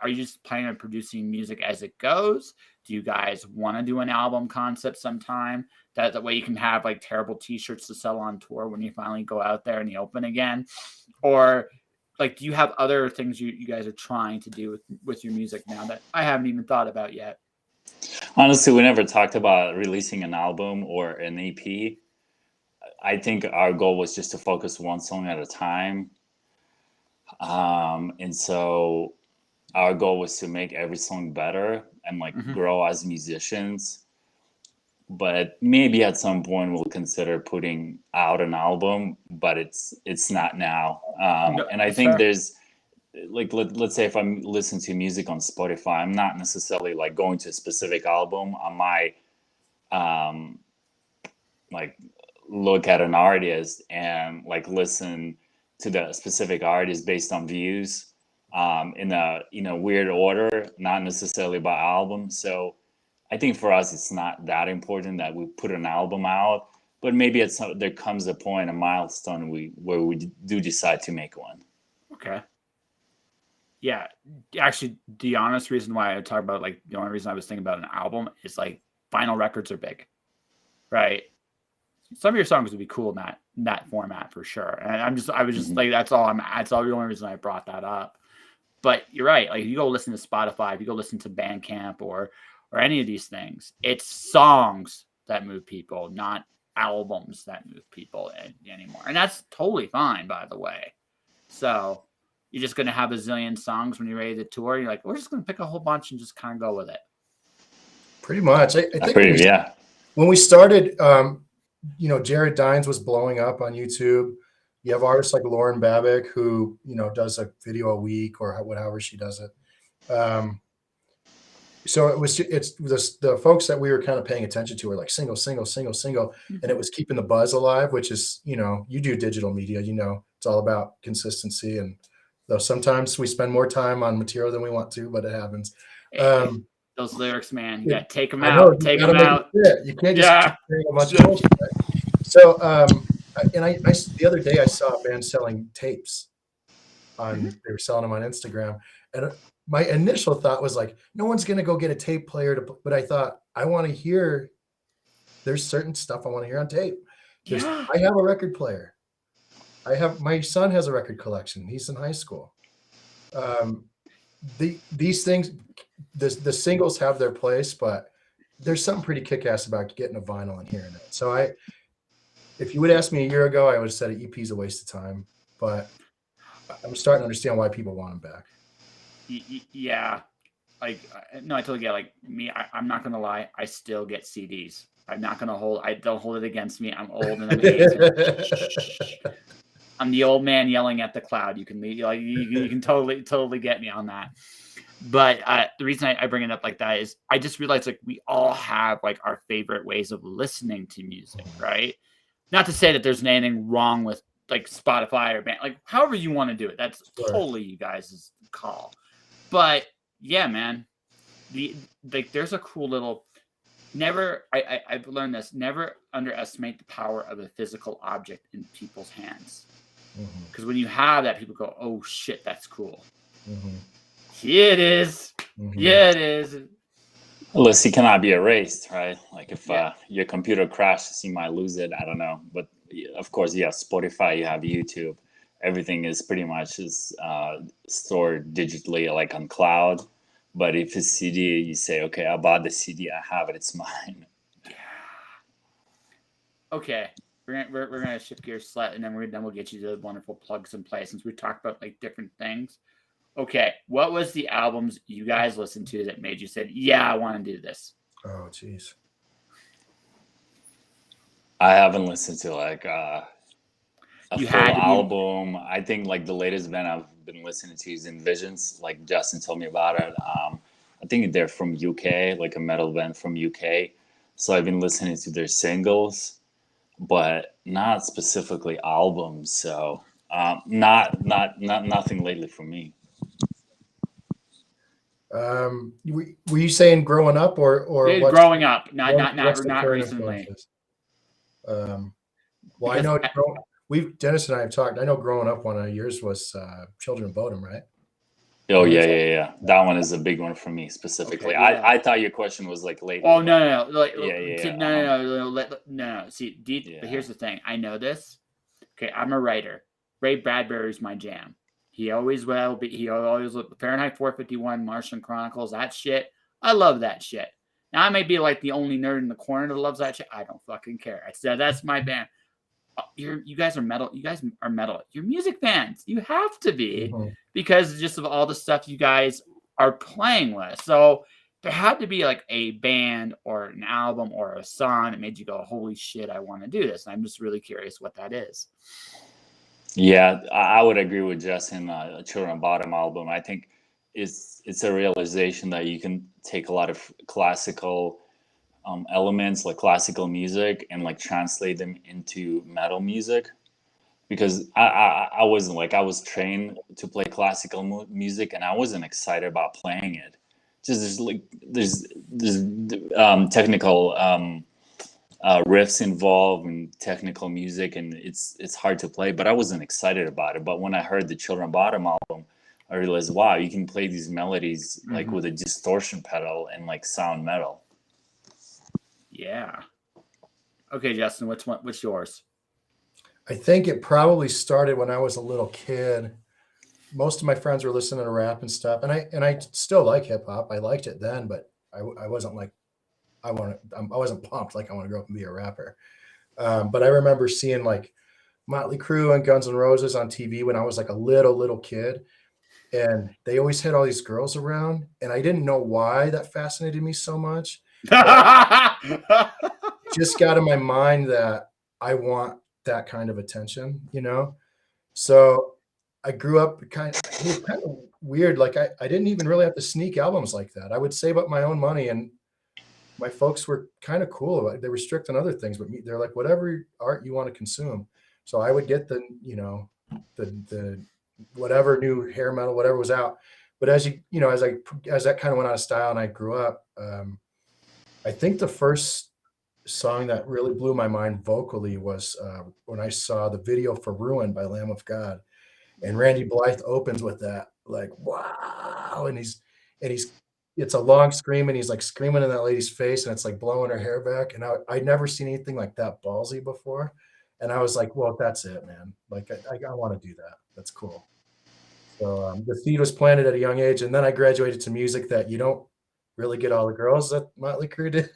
are you just planning on producing music as it goes? Do you guys want to do an album concept sometime? That way you can have like terrible t-shirts to sell on tour when you finally go out there in the open again? Or like, do you have other things you guys are trying to do with your music now that I haven't even thought about yet? Honestly, we never talked about releasing an album or an EP. I think our goal was just to focus one song at a time. And so our goal was to make every song better and like grow as musicians. But maybe at some point we'll consider putting out an album, but it's not now. And I think there's like let's say if I'm listening to music on Spotify, I'm not necessarily like going to a specific album. I might like look at an artist and like listen to the specific artist based on views in a weird order, not necessarily by album. So I think for us it's not that important that we put an album out, but maybe there comes a point, a milestone where we do decide to make one. Okay. Yeah, actually, the honest reason why I talk about like the only reason I was thinking about an album is like vinyl records are big, right? Some of your songs would be cool in that format for sure. And I was just like, that's all the only reason I brought that up. But you're right. Like you go listen to Spotify, if you go listen to Bandcamp or any of these things, it's songs that move people, not albums that move people anymore. And that's totally fine, by the way. So you're just going to have a zillion songs when you're ready to tour. You're like, we're just going to pick a whole bunch and just kind of go with it. Pretty much. I think when we started, you know, Jared Dines was blowing up on YouTube. You have artists like Lauren Babick who, you know, does a video a week or however she does it. So it's the folks that we were kind of paying attention to were like single, and it was keeping the buzz alive, which is, you know, you do digital media, you know, it's all about consistency. And though sometimes we spend more time on material than we want to, but it happens. Those lyrics, man, you gotta take them out. Take them out. You can't just keep saying a bunch of bullshit. So, and I the other day I saw a band selling tapes they were selling them on Instagram, and my initial thought was like, no one's gonna go get a tape player but I thought I want to hear. There's certain stuff I want to hear on tape. I have a record player. My son has a record collection. He's in high school. These things, the singles have their place, but there's something pretty kick-ass about getting a vinyl and hearing it. So if you would ask me a year ago, I would have said an EP is a waste of time, but I'm starting to understand why people want them back. Yeah. like no, I totally get like me. I'm not gonna lie. I still get CDs. I'm not gonna hold. I don't hold it against me. I'm old and I'm aged. I'm the old man yelling at the cloud. You can like you can totally get me on that. But the reason I bring it up like that is I just realized like we all have like our favorite ways of listening to music, right? Not to say that there's anything wrong with like Spotify or band, like however you want to do it. That's totally you guys' call. But yeah, man, like there's a cool little. Never, I've learned this. Never underestimate the power of a physical object in people's hands. Because when you have that, people go, "Oh shit, that's cool." Yeah, it is. Yeah, it is. Unless it cannot be erased, right? Like if your computer crashes, you might lose it. I don't know, but of course, yeah, Spotify, you have YouTube. Everything is pretty much stored digitally, like on cloud. But if it's CD, you say, okay, I bought the CD, I have it, it's mine. Yeah. Okay, we're gonna shift gears slightly, and then we'll get you to the wonderful plugs and play since we talked about like different things. Okay, what was the albums you guys listened to that made you say, "Yeah, I want to do this"? Oh, jeez. I haven't listened to like a You full had to be- album. I think like the latest band I've been listening to is Invisions. Like Justin told me about it. I think they're from UK, like a metal band from UK. So I've been listening to their singles, but not specifically albums. So nothing lately for me. Were you saying growing up or growing up, not what's the current recently? influences? Well, I know Dennis and I have talked. I know growing up, one of yours was Children of Bodom, right? Oh yeah. That one is a big one for me specifically. Okay, yeah. I thought your question was like lately. Oh no, like, no. See, but here's the thing. I know this. Okay, I'm a writer. Ray Bradbury's my jam. He always will be. He always Fahrenheit 451, Martian Chronicles. That shit. I love that shit. Now I may be like the only nerd in the corner that loves that shit. I don't fucking care. I said that's my band. You guys are metal. You guys are metal. You're music fans. You have to be because just of all the stuff you guys are playing with. So there had to be like a band or an album or a song that made you go, "Holy shit, I want to do this." And I'm just really curious what that is. Yeah, I would agree with Justin. Children of Bodom album. I think it's a realization that you can take a lot of classical elements, like classical music, and like translate them into metal music. Because I wasn't like, I was trained to play classical music, and I wasn't excited about playing it. Just there's technical riffs involved and technical music, and it's hard to play, but I wasn't excited about it. But when I heard the Children of Bodom album, I realized, wow, you can play these melodies like with a distortion pedal and like sound metal. Yeah. Okay, Justin, what's yours? I think it probably started when I was a little kid. Most of my friends were listening to rap and stuff, and I still like hip hop. I liked it then, but I wasn't like I wasn't pumped like I want to grow up and be a rapper. But I remember seeing like Motley Crue and Guns N' Roses on TV when I was like a little kid, and they always had all these girls around, and I didn't know why that fascinated me so much. Just got in my mind that I want that kind of attention, you know? So I grew up it was kind of weird. Like I didn't even really have to sneak albums like that. I would save up my own money, and my folks were kind of cool about it. They were strict on other things, but they're like, whatever art you want to consume. So I would get the whatever new hair metal, whatever was out. But as that kind of went out of style and I grew up, I think the first song that really blew my mind vocally was when I saw the video for Ruin by Lamb of God, and Randy Blythe opens with that, like, wow. And it's a long scream, and he's like screaming in that lady's face, and it's like blowing her hair back. And I'd never seen anything like that ballsy before. And I was like, well, that's it, man. Like, I want to do that. That's cool. So the seed was planted at a young age. And then I graduated to music that you don't really get all the girls that Motley Crue did.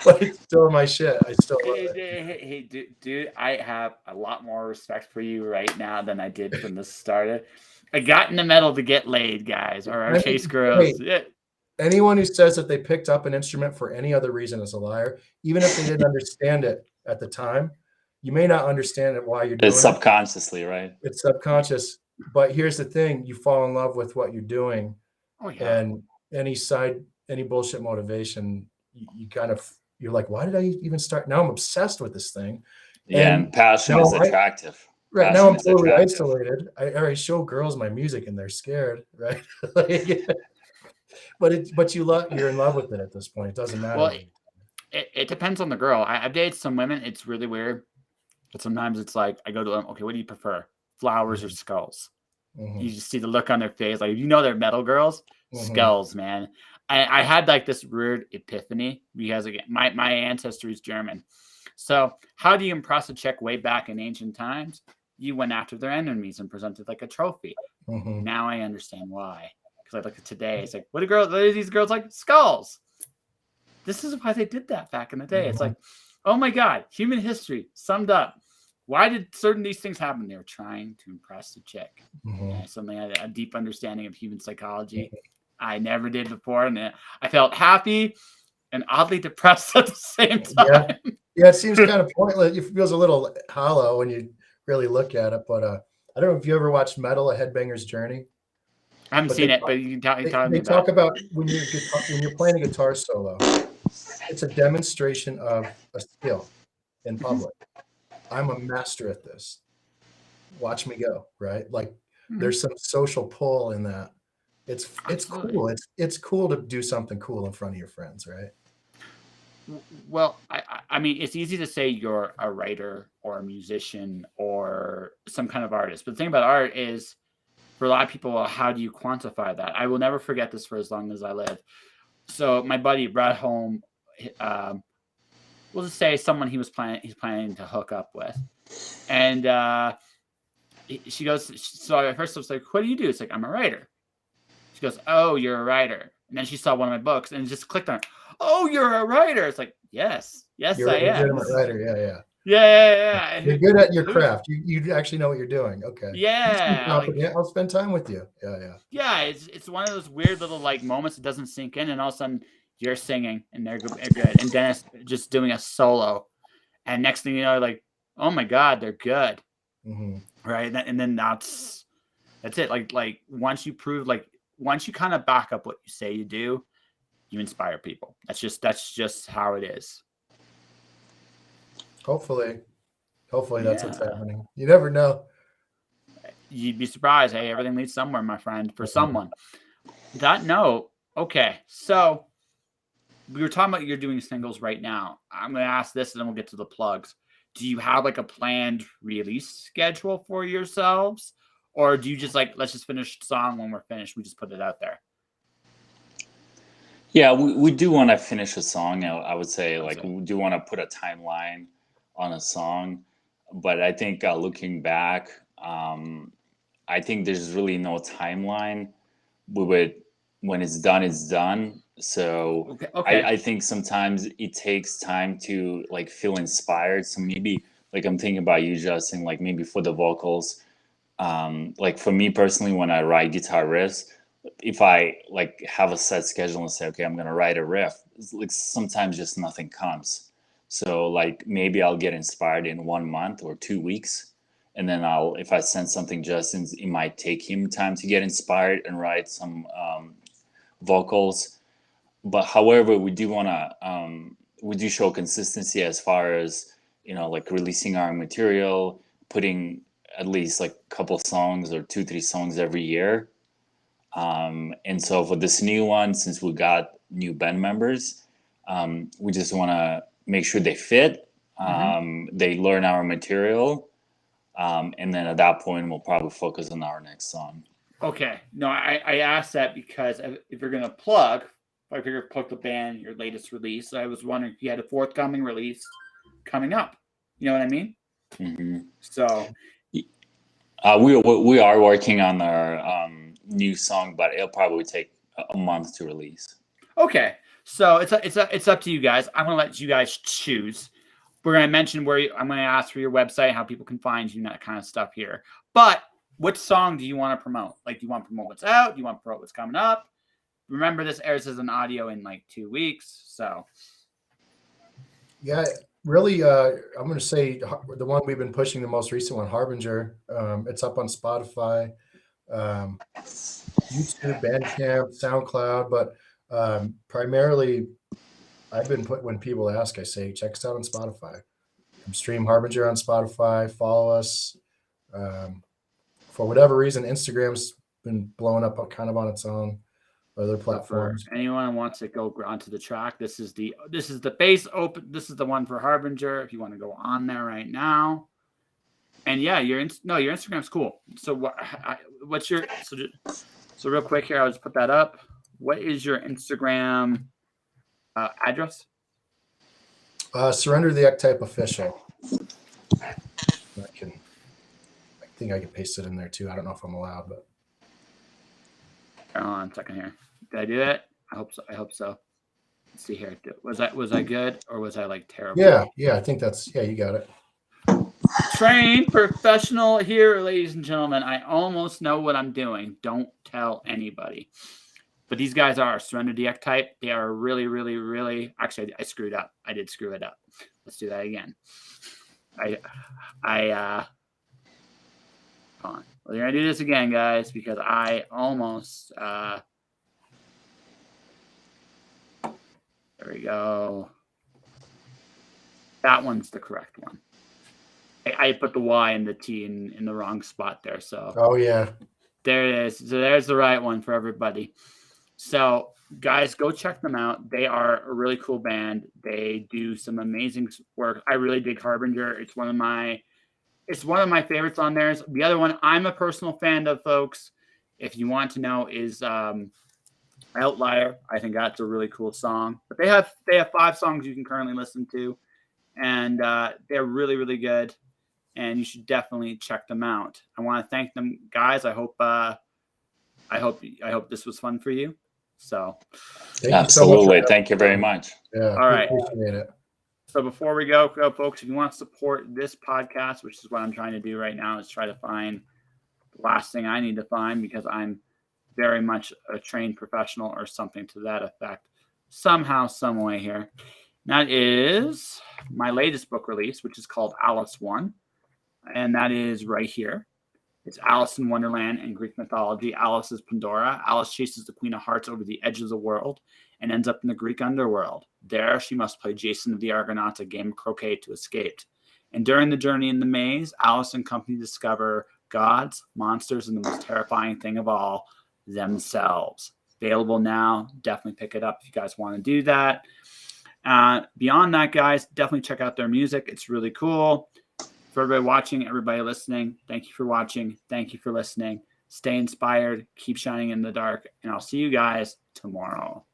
But it's still my shit. I still love it. Hey, dude, I have a lot more respect for you right now than I did when this started. I got in the metal to get laid, guys, or I chase mean, girls. hey, Yeah. anyone who says that they picked up an instrument for any other reason is a liar, even if they didn't understand it at the time. You may not understand it why you're doing It's it. subconsciously, right? It's subconscious. But here's the thing, you fall in love with what you're doing, Oh yeah. and any bullshit motivation, you kind of, you're like, why did I even start? Now I'm obsessed with this thing. Yeah, and passion now is attractive. right now Passion I'm is totally attractive. isolated. I show girls my music and they're scared, right? Like, but you're in love with it at this point. It doesn't matter. Well, it depends on the girl. I've dated some women. It's really weird. But sometimes it's like I go to them, okay, what do you prefer? Flowers or skulls? Mhm. You just see the look on their face. Like, if you know they're metal girls, skulls, man. I had like this weird epiphany because again, my ancestry is German. So how do you impress a chick way back in ancient times? You went after their enemies and presented like a trophy. Now I understand why. Because I look at today, it's like, what are these girls like? Skulls. This is why they did that back in the day. It's like, oh my God, human history summed up. Why did certain these things happen? They were trying to impress the chick. Something I had a deep understanding of human psychology. I never did before, and I felt happy and oddly depressed at the same time. Yeah, it seems kind of pointless. It feels a little hollow when you really look at it. But I don't know if you ever watched Metal: A Headbanger's Journey. I haven't seen it, but you can tell me They talk about when you're playing a guitar solo. It's a demonstration of a skill in public. I'm a master at this. Watch me go, right? Like there's some social pull in that. It's cool. It's cool to do something cool in front of your friends, right? Well, I mean, it's easy to say you're a writer or a musician or some kind of artist, but the thing about art is, for a lot of people, how do you quantify that? I will never forget this for as long as I live. So my buddy brought home, we'll just say someone he's planning to hook up with, and she goes. So at first I was like, "What do you do?" It's like, "I'm a writer." She goes, "Oh, you're a writer." And then she saw one of my books and just clicked on it. "Oh, you're a writer." It's like, yes, You're I a am. legitimate writer. Yeah. You're good at your craft. You actually know what you're doing. Okay. Yeah. Like, I'll spend time with you. Yeah. Yeah, it's one of those weird little like moments that doesn't sink in, and all of a sudden you're singing and they're good, and Dennis just doing a solo, and next thing you know, like, oh my God, they're good, right? And then that's it. Like once you kind of back up what you say you do, you inspire people. That's just how it is. Hopefully that's what's happening. You never know. You'd be surprised. Hey, everything leads somewhere, my friend, for someone. That note, okay. So we were talking about you're doing singles right now. I'm going to ask this and then we'll get to the plugs. Do you have like a planned release schedule for yourselves? Or do you just like, let's just finish the song when we're finished? We just put it out there. Yeah, we do want to finish a song. I would say like we do want to put a timeline on a song. But I think looking back, I think there's really no timeline. When it's done, it's done. So okay. I think sometimes it takes time to like feel inspired. So maybe like I'm thinking about you, Justin, like maybe for the vocals, like for me personally, when I write guitar riffs, if I like have a set schedule and say, okay, I'm gonna write a riff, it's like sometimes just nothing comes. So like maybe I'll get inspired in 1 month or 2 weeks, and then if I send something Justin, it might take him time to get inspired and write some vocals. But however, we do show consistency as far as like releasing our material, putting at least like a couple songs or 2-3 songs every year. And so for this new one, since we got new band members, we just want to make sure they fit, they learn our material, and then at that point we'll probably focus on our next song. Okay. No, I asked that because if you're gonna plug, I figured plug the band, your latest release. I was wondering if you had a forthcoming release coming up. You know what I mean? So we are working on our new song, but it'll probably take a month to release. Okay, so it's up to you guys. I'm gonna let you guys choose. We're gonna mention I'm gonna ask for your website, how people can find you, and that kind of stuff here. But which song do you want to promote? Like, do you want to promote what's out? Do you want to promote what's coming up? Remember, this airs as an audio in like 2 weeks, so. Yeah, really, I'm going to say the one we've been pushing, the most recent one, Harbinger. It's up on Spotify, YouTube, Bandcamp, SoundCloud, but primarily when people ask, I say, check us out on Spotify. Stream Harbinger on Spotify, follow us. For whatever reason, Instagram's been blowing up kind of on its own. Other platforms. For anyone who wants to go onto the track, this is the base open. This is the one for Harbinger. If you want to go on there right now, and yeah, your Instagram's cool. So what's your so real quick here? I'll just put that up. What is your Instagram address? Surrender the Ectype official. I think I can paste it in there too. I don't know if I'm allowed, but. Hold on a second here. Did I do it? I hope so. Let's see here. Was I good, or was I like terrible? Yeah. I think you got it. Trained professional here, ladies and gentlemen. I almost know what I'm doing. Don't tell anybody. But these guys are Surrender the Ectype. They are really, really, really. Actually, I screwed up. I did screw it up. Let's do that again. Hold on. We're gonna do this again, guys, because I almost. There we go. That one's the correct one. I put the Y and the T in the wrong spot there. So. Oh yeah. There it is. So there's the right one for everybody. So guys, go check them out. They are a really cool band. They do some amazing work. I really dig Harbinger. It's one of my favorites on theirs. The other one I'm a personal fan of, folks, if you want to know, is Outlier. I think that's a really cool song. But they have 5 songs you can currently listen to, and they're really, really good. And you should definitely check them out. I want to thank them, guys. I hope this was fun for you. So, absolutely, thank you very much. Yeah, all right. Appreciate it. So before we go, folks, if you want to support this podcast, which is what I'm trying to do right now, is try to find the last thing I need to find, because I'm very much a trained professional or something to that effect, somehow, some way here. And that is my latest book release, which is called Alice 1. And that is right here. It's Alice in Wonderland and Greek mythology. Alice is Pandora. Alice chases the Queen of Hearts over the edge of the world and ends up in the Greek underworld. There, she must play Jason of the Argonauts, a game of croquet, to escape. And during the journey in the maze, Alice and company discover gods, monsters, and the most terrifying thing of all, themselves. Available now. Definitely pick it up if you guys want to do that. Beyond that, guys, definitely check out their music. It's really cool. For everybody watching, everybody listening, thank you for watching. Thank you for listening. Stay inspired. Keep shining in the dark. And I'll see you guys tomorrow.